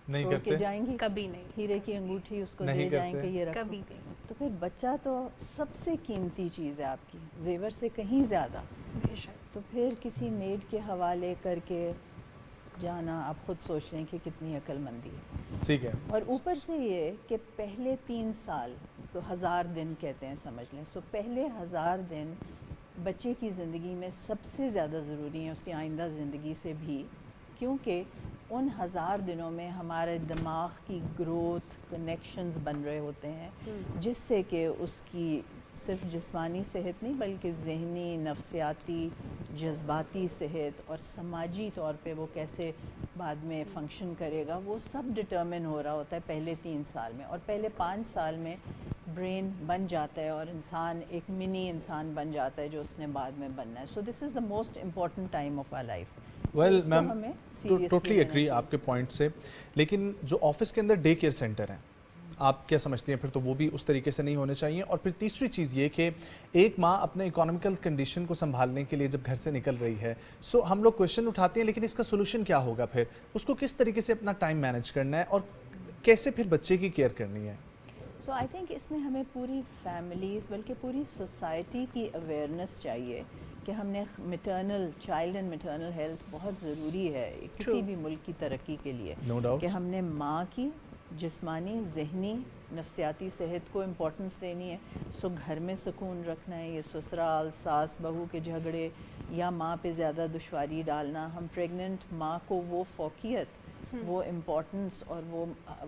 Speaker 2: نہیں
Speaker 17: چھوڑ
Speaker 2: کرتے
Speaker 17: کے جائیں گی؟
Speaker 1: کبھی نہیں.
Speaker 17: ہیرے کی انگوٹھی اس کو
Speaker 2: نہیں
Speaker 17: دے جائیں
Speaker 2: کرتے.
Speaker 17: کہ یہ رکھو؟
Speaker 1: کبھی نہیں.
Speaker 17: تو پھر بچہ تو سب سے قیمتی چیز ہے آپ کی، زیور سے کہیں زیادہ. تو پھر کسی میڈ کے حوالے کر کے جانا آپ خود سوچ لیں کہ کتنی عقل مندی ہے.
Speaker 2: ٹھیک ہے.
Speaker 17: اور اوپر سے یہ کہ پہلے 3 سال اس کو 1000 دن کہتے ہیں سمجھ لیں. سو پہلے 1000 دن بچے کی زندگی میں سب سے زیادہ ضروری ہیں اس کی آئندہ زندگی سے بھی، کیونکہ ان 1000 دنوں میں ہمارے دماغ کی گروتھ کنیکشنز بن رہے ہوتے ہیں جس سے کہ اس کی صرف جسمانی صحت نہیں بلکہ ذہنی، نفسیاتی، جذباتی صحت اور سماجی طور پہ وہ کیسے بعد میں فنکشن کرے گا وہ سب ڈٹرمن ہو رہا ہوتا ہے پہلے 3 سال میں. اور پہلے 5 سال میں برین بن جاتا ہے اور انسان ایک منی انسان بن جاتا ہے جو اس نے بعد میں بننا ہے. So this is the most important time of our life.
Speaker 2: Well ma'am totally agree آپ کے پوائنٹ سے، لیکن جو آفس کے اندر ڈے کیئر سینٹر ہیں آپ کیا سمجھتی ہیں پھر تو وہ بھی اس طریقے سے نہیں ہونے چاہیے؟ اور پھر تیسری چیز یہ کہ ایک ماں اپنے اکنامیکل کنڈیشن کو سنبھالنے کے لیے جب گھر سے نکل رہی ہے، سو ہم لوگ کویشچن اٹھاتے ہیں لیکن اس کا سولوشن کیا ہوگا؟ پھر اس کو کس طریقے سے اپنا ٹائم مینیج کرنا ہے اور کیسے پھر بچے کی کیئر کرنی ہے؟
Speaker 17: سو آئی تھنک اس میں ہمیں پوری فیملیز بلکہ پوری سوسائٹی کی اویئرنیس چاہیے کہ ہم نے چائلڈ اینڈ میٹرنل ہیلتھ بہت ضروری ہے کسی بھی ملک کی ترقی کے لیے، کہ ہم نے ماں کی جسمانی، ذہنی، نفسیاتی صحت کو امپورٹنس دینی ہے. سو گھر میں سکون رکھنا ہے. یہ سسرال، ساس بہو کے جھگڑے یا ماں پہ زیادہ دشواری ڈالنا، ہم پریگننٹ ماں کو وہ فوقیت، وہ امپورٹنس اور وہ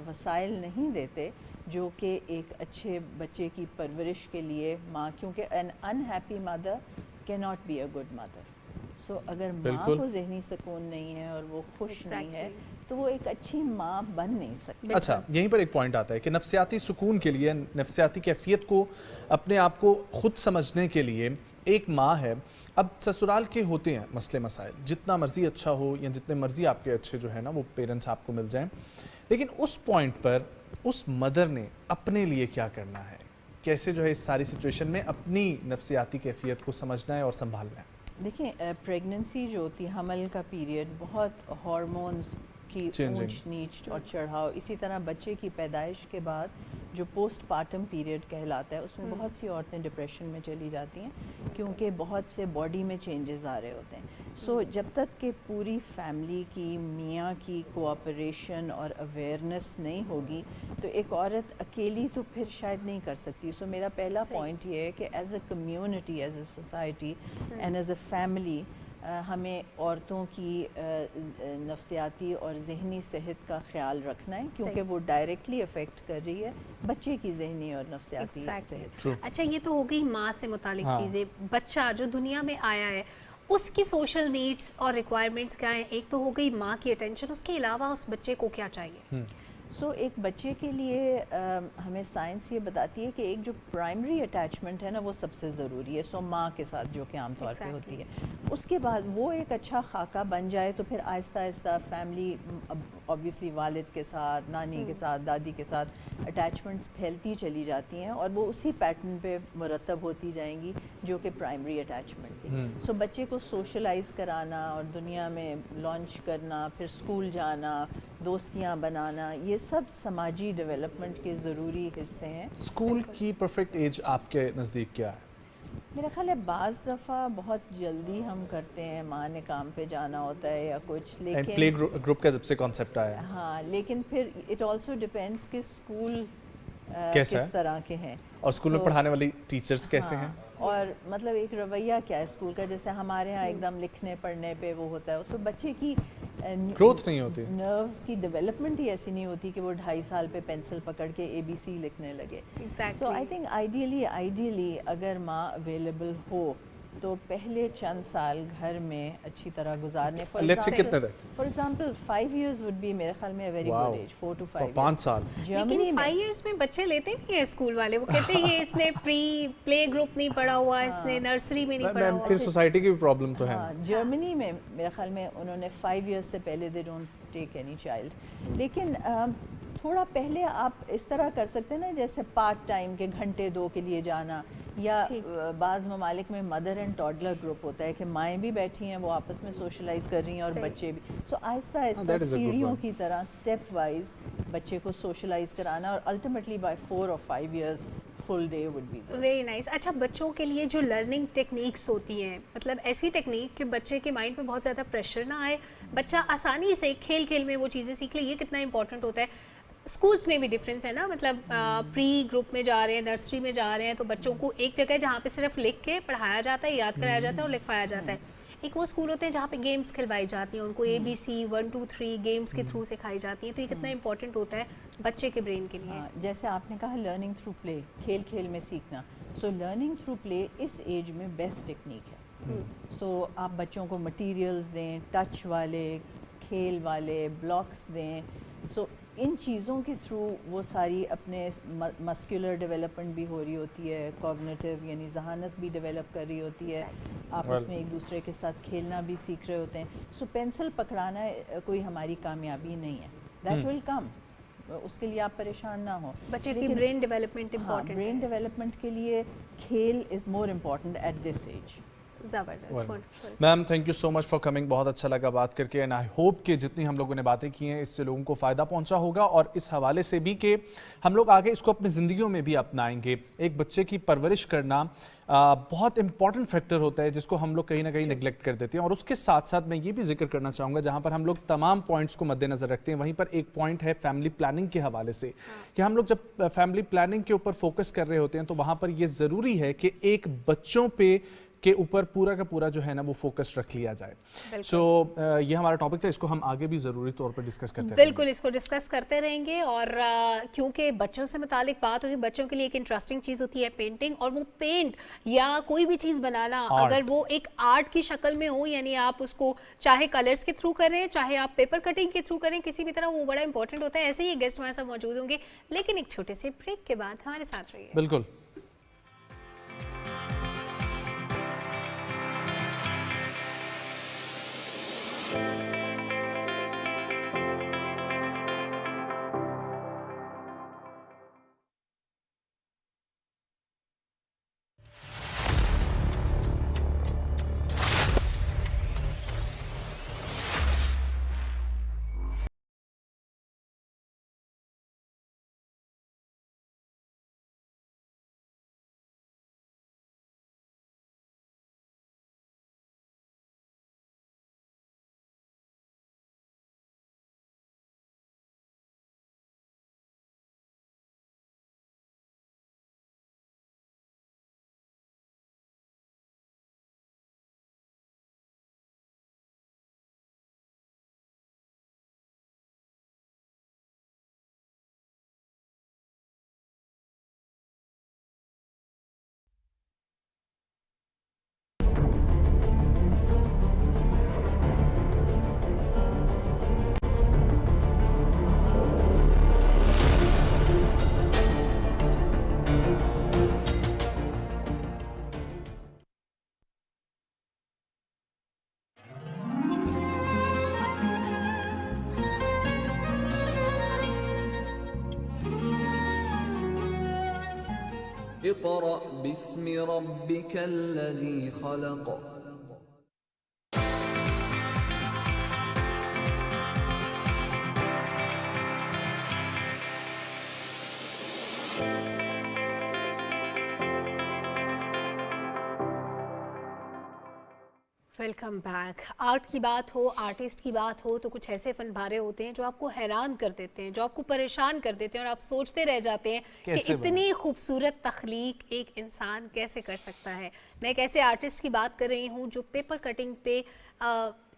Speaker 17: وسائل نہیں دیتے جو کہ ایک اچھے بچے کی پرورش کے لیے ماں، کیونکہ این انہیپی مدر کی not be a good mother. So اگر ماں کو ذہنی سکون نہیں ہے اور وہ خوش نہیں ہے تو وہ ایک اچھی ماں بن نہیں سکتی.
Speaker 2: اچھا، یہیں پر ایک پوائنٹ آتا ہے کہ نفسیاتی سکون کے لیے، نفسیاتی کیفیت کو اپنے آپ کو خود سمجھنے کے لیے ایک ماں ہے. اب سسرال کے ہوتے ہیں مسئلے مسائل، جتنا مرضی اچھا ہو یا جتنے مرضی آپ کے اچھے جو ہے نا وہ پیرنٹس آپ کو مل جائیں، لیکن اس پوائنٹ پر اس مدر نے اپنے لیے کیا کرنا ہے؟ کیسے جو ہے اس ساری سچویشن میں اپنی نفسیاتی کیفیت کو سمجھنا ہے اور سنبھالنا ہے؟
Speaker 17: دیکھیں پریگننسی جو ہوتی ہے، حمل کا پیریڈ، بہت ہارمونز کی اونچ نیچ اور چڑھاؤ. اسی طرح بچے کی پیدائش کے بعد جو پوسٹ پارٹم پیریڈ کہلاتا ہے اس میں بہت سی عورتیں ڈپریشن میں چلی جاتی ہیں کیونکہ بہت سے باڈی میں چینجز آ رہے ہوتے ہیں. سو جب تک کہ پوری فیملی کی، میاں کی کوآپریشن اور اویئرنیس نہیں ہوگی تو ایک عورت اکیلی تو پھر شاید نہیں کر سکتی. سو میرا پہلا پوائنٹ یہ ہے کہ as a community, as a society and as a family ہمیں عورتوں کی نفسیاتی اور ذہنی صحت کا خیال رکھنا ہے کیونکہ وہ ڈائریکٹلی افیکٹ کر رہی ہے بچے کی ذہنی اور نفسیاتی صحت.
Speaker 1: اچھا، یہ تو ہو گئی ماں سے متعلق چیزیں. بچہ جو دنیا میں آیا ہے اس کی سوشل نیڈس اور ریکوائرمنٹس کیا ہیں؟ ایک تو ہو گئی ماں کی اٹینشن، اس کے علاوہ اس بچے کو کیا چاہیے؟
Speaker 17: سو ایک بچے کے لیے ہمیں سائنس یہ بتاتی ہے کہ ایک جو پرائمری اٹیچمنٹ ہے نا وہ سب سے ضروری ہے. سو ماں کے ساتھ جو کہ عام طور پہ ہوتی ہے، اس کے بعد وہ ایک اچھا خاکہ بن جائے تو پھر آہستہ آہستہ فیملی آبویسلی والد کے ساتھ، نانی کے ساتھ، دادی کے ساتھ اٹیچمنٹس پھیلتی چلی جاتی ہیں اور وہ اسی پیٹرن پہ مرتب ہوتی جائیں گی جو کہ پرائمری اٹیچمنٹ تھی. سو بچے کو سوشلائز کرانا اور دنیا میں لانچ کرنا، پھر اسکول جانا، دوستیاں بنانا، یہ سب سماجی ڈیولپمنٹ کے ضروری حصے ہیں.
Speaker 2: اسکول کی پرفیکٹ ایج آپ کے نزدیک کیا ہے؟
Speaker 17: میرا خیال ہے بعض دفعہ بہت جلدی ہم کرتے ہیں، ماں نے کام پہ جانا ہوتا ہے یا کچھ، لیکن
Speaker 2: پلے گروپ کا جب سے کانسیپٹ آیا ہے،
Speaker 17: ہاں، لیکن پھر اٹ آلسو ڈیپینڈس کہ اسکول کس طرح کے ہیں
Speaker 2: اور اسکول میں پڑھانے والی ٹیچرز کیسے ہیں،
Speaker 17: اور مطلب ایک رویہ کیا ہے اسکول کا. جیسے ہمارے ہاں ایک دم لکھنے پڑھنے پہ وہ ہوتا ہے، اس میں بچے کی
Speaker 2: گروتھ نہیں ہوتی،
Speaker 17: نروز کی ڈیولپمنٹ ہی ایسی نہیں ہوتی کہ وہ 2.5 سال پہ پینسل پکڑ کے ABC لکھنے لگے. سو آئی تھنک آئیڈیلی اگر ماں اویلیبل ہو تو پہلے چند سال گھر میں اچھی طرح گزارنے. For example 5 years would be میرے خیال میں ویری گڈ ایج. 4 to 5
Speaker 2: 5 سال.
Speaker 1: لیکن 5 years میں بچے لیتے بھی ہیں اسکول والے، وہ کہتے ہیں یہ اس نے پلے گروپ نہیں پڑھا ہوا، اس نے نرسری میں نہیں پڑھا ہوا.
Speaker 2: پھر سوسائٹی کی بھی پرابلم تو ہے.
Speaker 17: جرمنی میں میرے خیال میں انہوں نے 5 years سے پہلے they don't take any child. لیکن تھوڑا پہلے آپ اس طرح کر سکتے ہیں نا، جیسے پارٹ ٹائم کے 1-2 گھنٹے کے لیے جانا یا بعض ممالک میں مدر اینڈ ٹاڈلر گروپ ہوتا ہے کہ مائیں بھی بیٹھی ہیں وہ آپس میں سوشلائز کر رہی ہیں اور بچے بھی. سو آہستہ آہستہ سیڑھیوں کی طرح اسٹیپ وائز بچے کو سوشلائز کرانا اور ultimately by 4 or 5 years full day would be
Speaker 1: very nice. اچھا بچوں کے لیے جو لرننگ ٹیکنیکس ہوتی ہیں, مطلب ایسی ٹیکنیک کہ بچے کے مائنڈ پہ بہت زیادہ پریشر نہ آئے, بچہ آسانی سے کھیل کھیل میں وہ چیزیں سیکھ لے, یہ کتنا امپورٹنٹ ہوتا ہے. اسکولس میں بھی ڈفرینس ہے نا, مطلب پری گروپ میں جا رہے ہیں, نرسری میں جا رہے ہیں, تو بچوں کو ایک جگہ جہاں پہ صرف لکھ کے پڑھایا جاتا ہے, یاد کرایا جاتا ہے اور لکھوایا جاتا ہے. ایک وہ اسکول ہوتے ہیں جہاں پہ گیمس کھلوائی جاتی ہیں, ان کو ABC 1 2 3 گیمس کے تھرو سکھائی جاتی ہیں. تو یہ کتنا امپورٹنٹ ہوتا ہے بچے کے برین کے لیے.
Speaker 17: جیسے آپ نے کہا لرننگ تھرو پلے, کھیل کھیل میں سیکھنا. سو لرننگ تھرو پلے اس ایج میں بیسٹ ٹیکنیک ہے. سو آپ بچوں کو مٹیریلز دیں, ٹچ والے, کھیل والے, بلاکس دیں. سو ان چیزوں کے تھرو وہ ساری اپنے مسکولر ڈیولپمنٹ بھی ہو رہی ہوتی ہے, کوگنیٹو یعنی ذہانت بھی ڈیولپ کر رہی ہوتی ہے, آپس میں ایک دوسرے کے ساتھ کھیلنا بھی سیکھ رہے ہوتے ہیں. سو پینسل پکڑانا کوئی ہماری کامیابی نہیں ہے, دیٹ ول کم, اس کے لیے آپ پریشان نہ ہوں.
Speaker 1: بچے کی برین ڈیولپمنٹ امپورٹنٹ ہے.
Speaker 17: برین ڈیولپمنٹ کے لیے کھیل is more important at this age.
Speaker 1: زبردست.
Speaker 2: Ma'am thank you so much for coming, بہت اچھا لگا بات کر کے, اینڈ آئی ہوپ کہ جتنی ہم لوگوں نے باتیں کی ہیں اس سے لوگوں کو فائدہ پہنچا ہوگا, اور اس حوالے سے بھی کہ ہم لوگ آگے اس کو اپنی زندگیوں میں بھی اپنائیں گے. ایک بچے کی پرورش کرنا بہت امپورٹنٹ فیکٹر ہوتا ہے جس کو ہم لوگ کہیں نہ کہیں نیگلیکٹ کر دیتے ہیں. اور اس کے ساتھ ساتھ میں یہ بھی ذکر کرنا چاہوں گا, جہاں پر ہم لوگ تمام پوائنٹس کو مد نظر رکھتے ہیں, وہیں پر ایک پوائنٹ ہے فیملی پلاننگ کے حوالے سے, کہ ہم لوگ جب فیملی پلاننگ کے اوپر فوکس کر رہے ہوتے ہیں تو وہاں پر یہ ضروری ہے کہ ایک بچوں پہ کے اوپر پورا کا پورا جو ہے نا وہ فوکس رکھ لیا جائے. سو یہ ہمارا ٹاپک تھا, اس کو ہم آگے بھی ضروری طور پر ڈسکس کرتے ہیں.
Speaker 1: بالکل اس کو ڈسکس کرتے رہیں گے, اور کیونکہ بچوں سے متعلق بات ہوئی, بچوں کے لیے ایک انٹرسٹنگ چیز ہوتی ہے پینٹنگ, اور وہ پینٹ یا کوئی بھی چیز بنانا اگر وہ ایک آرٹ کی شکل میں ہو, یعنی آپ اس کو چاہے کلرز کے تھرو کریں چاہے آپ پیپر کٹنگ کے تھرو کریں, کسی بھی طرح وہ بڑا امپورٹنٹ ہوتا ہے. ایسے ہی گیسٹ ہمارے ساتھ موجود ہوں گے, لیکن ایک چھوٹے سے بریک کے بعد ہمارے ساتھ رہیے.
Speaker 2: بالکل.
Speaker 18: اقرأ باسم ربك الذي خلق.
Speaker 1: Welcome back. آرٹ کی بات ہو, آرٹسٹ کی بات ہو, تو کچھ ایسے فن پارے ہوتے ہیں جو آپ کو حیران کر دیتے ہیں, جو آپ کو پریشان کر دیتے ہیں, اور آپ سوچتے رہ جاتے ہیں کہ اتنی خوبصورت تخلیق ایک انسان کیسے کر سکتا ہے. میں ایک ایسے آرٹسٹ کی بات کر رہی ہوں جو پیپر کٹنگ پہ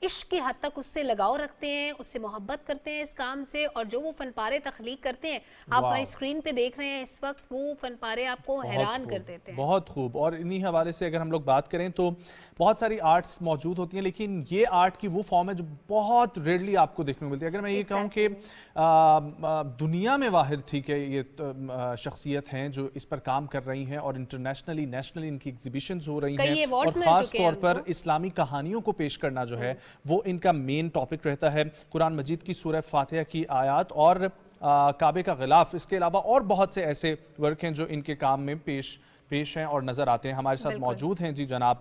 Speaker 1: عشق کی حد تک اس سے لگاؤ رکھتے ہیں, اس سے محبت کرتے ہیں اس کام سے, اور جو وہ فن پارے تخلیق کرتے ہیں آپ ہماری اسکرین پہ دیکھ رہے ہیں اس وقت, وہ فن پارے آپ کو حیران کر دیتے ہیں.
Speaker 2: بہت خوب. اور انہی حوالے سے اگر ہم لوگ بات کریں تو بہت ساری آرٹس موجود ہوتی ہیں, لیکن یہ آرٹ کی وہ فارم ہے جو بہت ریئرلی آپ کو دیکھنے کو ملتی ہے. اگر میں یہ کہوں کہ دنیا میں واحد ٹھیک ہے یہ شخصیت ہیں جو اس پر کام کر رہی ہیں, اور انٹرنیشنلی نیشنلی ان کی ایگزیبیشنز ہو رہی ہیں, اور خاص طور پر اسلامی کہانیوں کو پیش کرنا جو ہے وہ ان کا مین ٹاپک رہتا ہے. قرآن مجید کی سورہ فاتحہ کی آیات اور کعبے کا غلاف, اس کے علاوہ اور بہت سے ایسے ورک ہیں جو ان کے کام میں پیش پیش ہیں اور نظر آتے ہیں. ہمارے ساتھ موجود ہیں جی جناب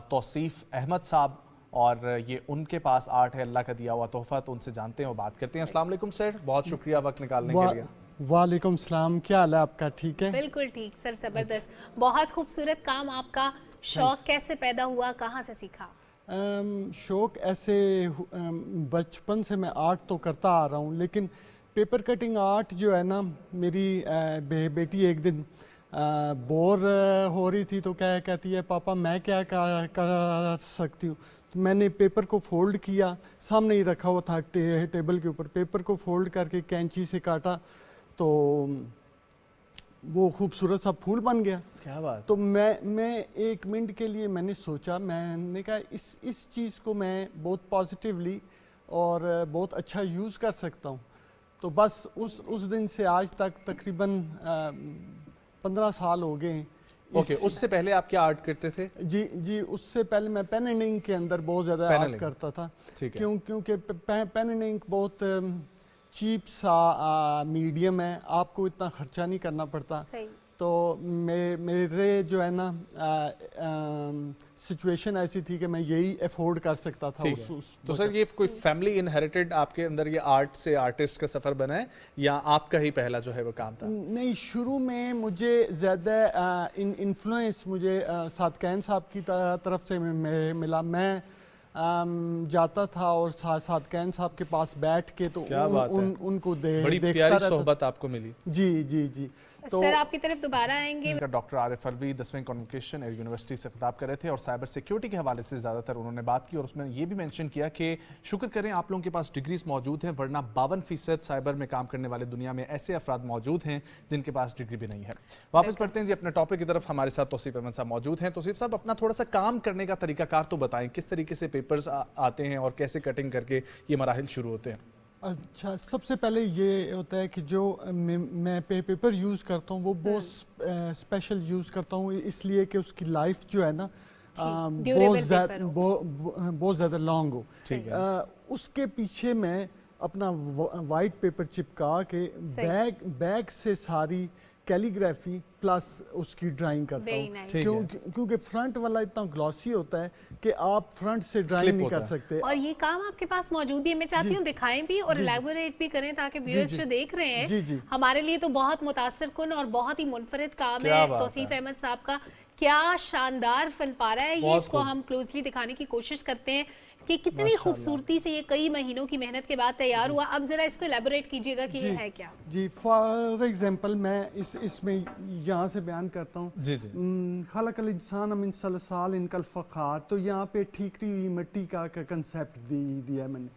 Speaker 2: توصیف احمد صاحب, اور یہ ان کے پاس آرٹ ہے, اللہ کا دیا ہوا تحفہ, تو ان سے جانتے ہیں اور بات کرتے ہیں. السلام علیکم سر, بہت شکریہ وقت نکالنے کے لیے.
Speaker 19: وعلیکم السلام, کیا حال ہے آپ کا؟ ٹھیک ہے,
Speaker 1: بالکل ٹھیک سر, زبردست, بہت خوبصورت کام آپ کا. شوق کیسے پیدا ہوا, کہاں سے سیکھا؟
Speaker 19: شوق ایسے بچپن سے میں آرٹ تو کرتا آ رہا ہوں, لیکن پیپر کٹنگ آرٹ جو ہے نا, میری بیٹی ایک دن بور ہو رہی تھی تو کہتی ہے پاپا میں کیا کر سکتی ہوں. تو میں نے پیپر کو فولڈ کیا, سامنے ہی رکھا ہوا تھا ٹیبل کے اوپر, پیپر کو فولڈ کر کے کینچی سے کاٹا تو وہ خوبصورت سا پھول بن گیا.
Speaker 2: کیا بات.
Speaker 19: تو میں ایک منٹ کے لیے میں نے سوچا, میں نے کہا اس چیز کو میں بہت پازیٹیولی اور بہت اچھا یوز کر سکتا ہوں. تو بس اس دن سے آج تک تقریباً 15 سال ہو گئے ہیں.
Speaker 2: اوکے, اس سے پہلے آپ کیا آرٹ کرتے تھے؟
Speaker 19: جی اس سے پہلے میں پین اینڈ انک کے اندر بہت زیادہ آرٹ کرتا تھا, کیونکہ پین اینڈ انک بہت چیپ سا میڈیم ہے, آپ کو اتنا خرچہ نہیں کرنا پڑتا. تو میرے جو ہے نا سچویشن ایسی تھی کہ میں یہی افورڈ کر سکتا تھا.
Speaker 2: تو سر یہ کوئی فیملی انہیریٹڈ آپ کے اندر یہ آرٹ سے آرٹسٹ کا سفر بنا ہے, یا آپ کا ہی پہلا جو ہے وہ کام تھا؟
Speaker 19: نہیں, شروع میں مجھے زیادہ انفلوئنس مجھے صادقین صاحب کی طرف سے ملا. میں جاتا تھا اور صادقین صاحب کے پاس بیٹھ کے تو ان کو
Speaker 2: بڑی پیاری صحبت آپ کو ملی.
Speaker 19: جی.
Speaker 1: سر آپ کی طرف دوبارہ آئیں گے.
Speaker 2: ڈاکٹر عارف الوی 10ویں کمیونیکیشن یونیورسٹی سے خطاب کر رہے تھے, اور سائبر سیکیورٹی کے حوالے سے زیادہ تر انہوں نے بات کی, اور اس میں یہ بھی مینشن کیا کہ شکر کریں آپ لوگوں کے پاس ڈگریز موجود ہیں, ورنہ 52% سائبر میں کام کرنے والے دنیا میں ایسے افراد موجود ہیں جن کے پاس ڈگری بھی نہیں ہے. واپس پڑھتے ہیں جی اپنے ٹاپک کی طرف. ہمارے ساتھ توصیف احمد صاحب موجود ہیں. توصیف صاحب اپنا تھوڑا سا کام کرنے کا طریقہ کار تو بتائیں, کس طریقے سے پیپرز آتے ہیں اور کیسے کٹنگ کر کے یہ مراحل شروع ہوتے ہیں؟
Speaker 19: اچھا, سب سے پہلے یہ ہوتا ہے کہ جو میں پیپر یوز کرتا ہوں وہ بہت اسپیشل یوز کرتا ہوں, اس لیے کہ اس کی لائف جو ہے نا بہت زیادہ لانگ ہو. اس کے پیچھے میں اپنا وائٹ پیپر چپکا کے بیگ سے ساری کیلیگرافی پلس اس کی ڈرائنگ کرتا ہوں, کیونکہ فرنٹ والا اتنا گلوسی ہوتا ہے کہ آپ فرنٹ سے ڈرائنگ نہیں کر سکتے.
Speaker 1: اور یہ کام آپ کے پاس موجود بھی ہے, میں چاہتی ہوں دکھائیں بھی اور الیبوریٹ بھی کریں تاکہ ویورز جو دیکھ رہے ہیں ہمارے لیے تو بہت متاثر کن اور بہت ہی منفرد کام ہے توصیف احمد صاحب کا. کیا شاندار فن پارہ ہے یہ, اس کو ہم کلوزلی دکھانے کی کوشش کرتے ہیں کہ کتنی خوبصورتی سے یہ کئی مہینوں کی محنت کے بعد تیار ہوا. اب ذرا اس کو الیبوریٹ کیجئے گا کہ یہ ہے کیا.
Speaker 19: جی, فار ایگزامپل میں اس میں یہاں سے بیان کرتا ہوں. خلق الانسان من صلصال کالفخار, تو یہاں پہ ٹھیکری ہوئی مٹی کا کنسیپٹ دیا ہے میں نے.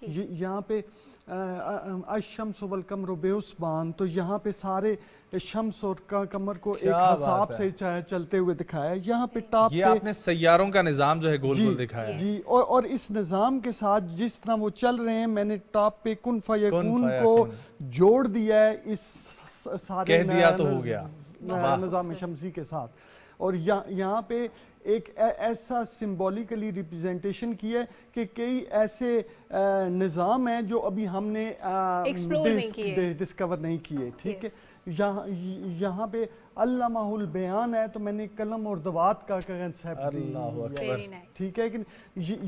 Speaker 19: یہاں پہ الشمس والقمر بحسبان, تو یہاں پہ سارے شمس اور قمر کو ایک حساب سے چلتے ہوئے دکھایا ہے. یہاں پہ ٹاپ
Speaker 2: یہ آپ نے سیاروں کا نظام جو ہے گول گول دکھایا ہے.
Speaker 19: جی, اور اس نظام کے ساتھ جس طرح وہ چل رہے ہیں, میں نے ٹاپ پہ کن فیکون کو جوڑ دیا ہے اس سارے نظام شمسی کے ساتھ. اور یہاں پہ ایک ایسا سمبولیکلی ریپریزنٹیشن کی ہے کہ کئی ایسے نظام ہیں جو ابھی ہم نے ڈسکور نہیں کیے. ٹھیک ہے, یہاں پہ علامہ البیان ہے, تو میں نے قلم اور دوات کا کنسیپٹ دیا. ٹھیک ہے کہ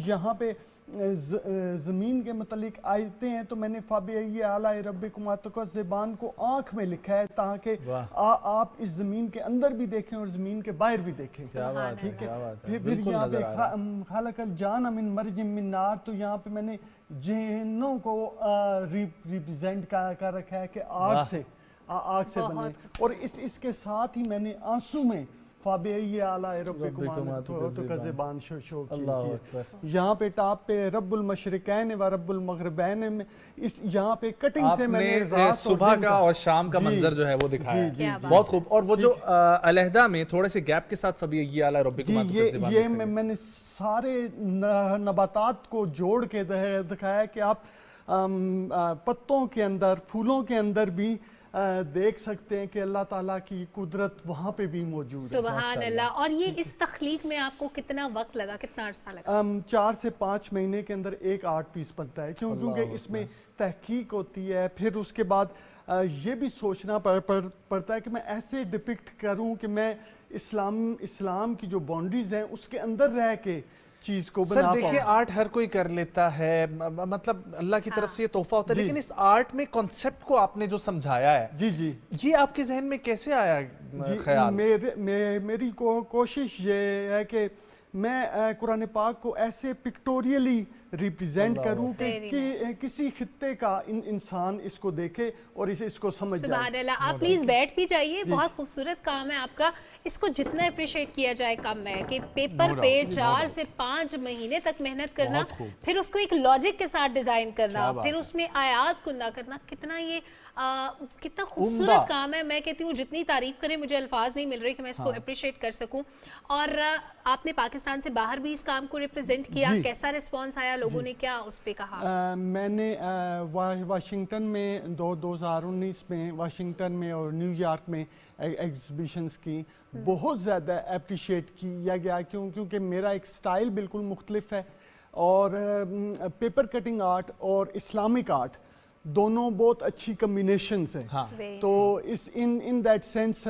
Speaker 19: یہاں پہ زمین کے متعلق آیتیں ہیں, تو میں نے فَبِأَيِّ آلَاءِ رَبِّكُمَا تُكَذِّبَانِ کو آنکھ میں لکھا ہے تاکہ آپ اس زمین کے اندر بھی دیکھیں اور زمین کے باہر بھی دیکھیں. ٹھیک ہے, پھر یہاں پہ خَلَقَ الْجَانَّ مِن مَرْجٍ مِّن نَارٍ, تو یہاں پہ میں نے جہنم کو ریپریزنٹ کر رکھا ہے کہ آگ سے بنے. اور اس کے ساتھ ہی میں نے آنسو میں فَبِأَيِّ آلَاءِ رَبِّكُمَا تُكَذِّبَانِ شو کی. یہاں پہ ٹاپ پہ رب المشرقین و رب المغربین میں یہاں پہ کٹنگ سے میں نے
Speaker 2: صبح کا اور شام کا منظر جو ہے وہ دکھایا ہے. بہت خوب. اور وہ جو علیحدہ میں تھوڑے سے گیپ کے ساتھ فَبِأَيِّ آلَاءِ رَبِّكُمَا تُكَذِّبَانِ,
Speaker 19: یہ میں نے سارے نباتات کو جوڑ کے دکھایا کہ آپ پتوں کے اندر, پھولوں کے اندر بھی دیکھ سکتے ہیں کہ اللہ تعالیٰ کی قدرت وہاں پہ بھی موجود ہے.
Speaker 1: سبحان اللہ. اور یہ اس تخلیق میں آپ کو کتنا وقت لگا, کتنا عرصہ لگا؟
Speaker 19: 4 سے 5 مہینے کے اندر ایک آرٹ پیس بنتا ہے, کیونکہ اس میں تحقیق ہوتی ہے. پھر اس کے بعد یہ بھی سوچنا پڑتا ہے کہ میں ایسے ڈپکٹ کروں کہ میں اسلام کی جو باؤنڈریز ہیں اس کے اندر رہ کے چیز کو بنا
Speaker 2: سر
Speaker 19: پاؤں.
Speaker 2: دیکھیں آرٹ ہر کوئی کر لیتا ہے, مطلب اللہ کی طرف سے یہ تحفہ ہوتا ہے, لیکن اس آرٹ میں کنسپٹ کو آپ نے جو سمجھایا ہے,
Speaker 19: جی
Speaker 2: یہ آپ کے ذہن میں کیسے آیا خیال؟
Speaker 19: میری کوشش یہ ہے کہ میں قرآن پاک کو ایسے پکٹوریلی ریپریزینٹ کروں کہ کسی خطے کا انسان اس کو دیکھے اور اس کو سمجھ جائے.
Speaker 1: سبحان اللہ. آپ پلیز بیٹھ بھی جائیے, بہت خوبصورت کام ہے آپ کا. اس کو جتنا اپریشیٹ کیا جائے کم ہے کہ پیپر پہ 4 سے 5 مہینے تک محنت کرنا, پھر اس کو ایک لاجک کے ساتھ ڈیزائن کرنا, پھر اس میں آیات کو نہ کرنا, کتنا خوبصورت کام ہے. میں کہتی ہوں جتنی تعریف کریں مجھے الفاظ نہیں مل رہے کہ میں اس کو اپریشیٹ کر سکوں. اور آپ نے پاکستان سے باہر بھی اس کام کو ریپریزینٹ کیا, کیسا ریسپانس آیا, لوگوں نے کیا اس پہ کہا؟
Speaker 19: میں نے واشنگٹن میں 2019 میں واشنگٹن میں اور نیو یارک میں ایگزیبیشنز کی, بہت زیادہ اپریشیٹ کیا گیا کیونکہ میرا ایک سٹائل بالکل مختلف ہے, اور پیپر کٹنگ آرٹ اور اسلامک آرٹ دونوں بہت اچھی کمبینیشنز ہیں. تو ان دیٹ سینس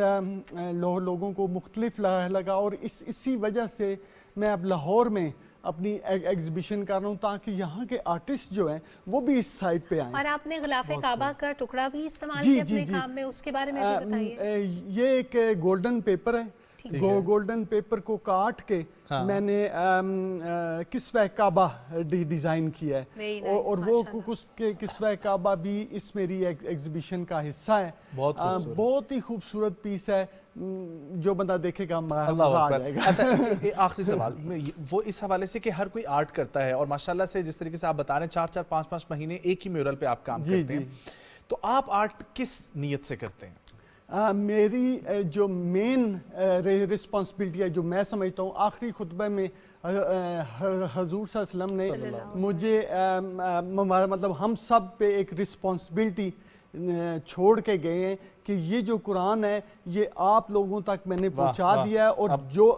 Speaker 19: لوگوں کو مختلف لگا, اور اسی وجہ سے میں اب لاہور میں اپنی ایگزیبیشن کر رہا ہوں تاکہ یہاں کے آرٹسٹ جو ہیں وہ بھی اس سائٹ پہ آئیں.
Speaker 1: اور آپ نے غلاف کعبہ کا ٹکڑا بھی استعمال کیا اپنے کام میں, اس کے بارے میں بھی بتائیے.
Speaker 19: یہ ایک گولڈن پیپر ہے, گولڈن پیپر کو کاٹ کے میں نے کسوہ کعبہ ڈیزائن کیا ہے, اور وہ کسوہ کعبہ بھی اس میری ایگزیبیشن کا حصہ ہے. بہت ہی خوبصورت پیس ہے, جو بندہ دیکھے گا مزہ آ جائے گا.
Speaker 2: اچھا آخری سوال وہ اس حوالے سے کہ ہر کوئی آرٹ کرتا ہے, اور ماشاءاللہ سے جس طریقے سے آپ بتا رہے ہیں 4 5 مہینے ایک ہی میورل پہ آپ کام کرتے ہیں, تو آپ آرٹ کس نیت سے کرتے ہیں؟
Speaker 19: میری جو مین رسپانسبلٹی ہے, جو میں سمجھتا ہوں, آخری خطبہ میں حضور صلی اللہ علیہ وسلم نے مجھے مطلب ہم سب پہ ایک رسپانسبلٹی چھوڑ کے گئے ہیں کہ یہ جو قرآن ہے یہ آپ لوگوں تک میں نے پہنچا دیا ہے, اور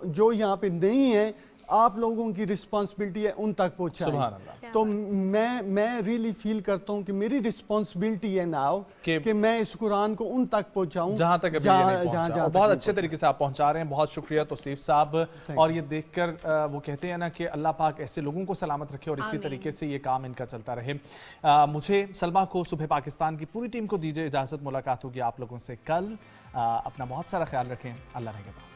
Speaker 19: جو یہاں پہ نہیں ہے آپ لوگوں کی رسپانسبلٹی ہے ان تک پہنچائیں. تو میں ریلی فیل کرتا ہوں کہ میری رسپانسبلٹی ہے ناؤ کہ میں اس قرآن کو ان تک پہنچاؤں
Speaker 2: جہاں تک ابھی یہ نہیں پہنچا. بہت اچھے طریقے سے آپ پہنچا رہے ہیں, بہت شکریہ توصیف صاحب. اور یہ دیکھ کر وہ کہتے ہیں نا کہ اللہ پاک ایسے لوگوں کو سلامت رکھے اور اسی طریقے سے یہ کام ان کا چلتا رہے. مجھے سلمہ کو, صبح پاکستان کی پوری ٹیم کو دیجیے اجازت. ملاقات ہوگی آپ لوگوں سے کل. اپنا بہت سارا خیال رکھیں. اللہ نگہبان.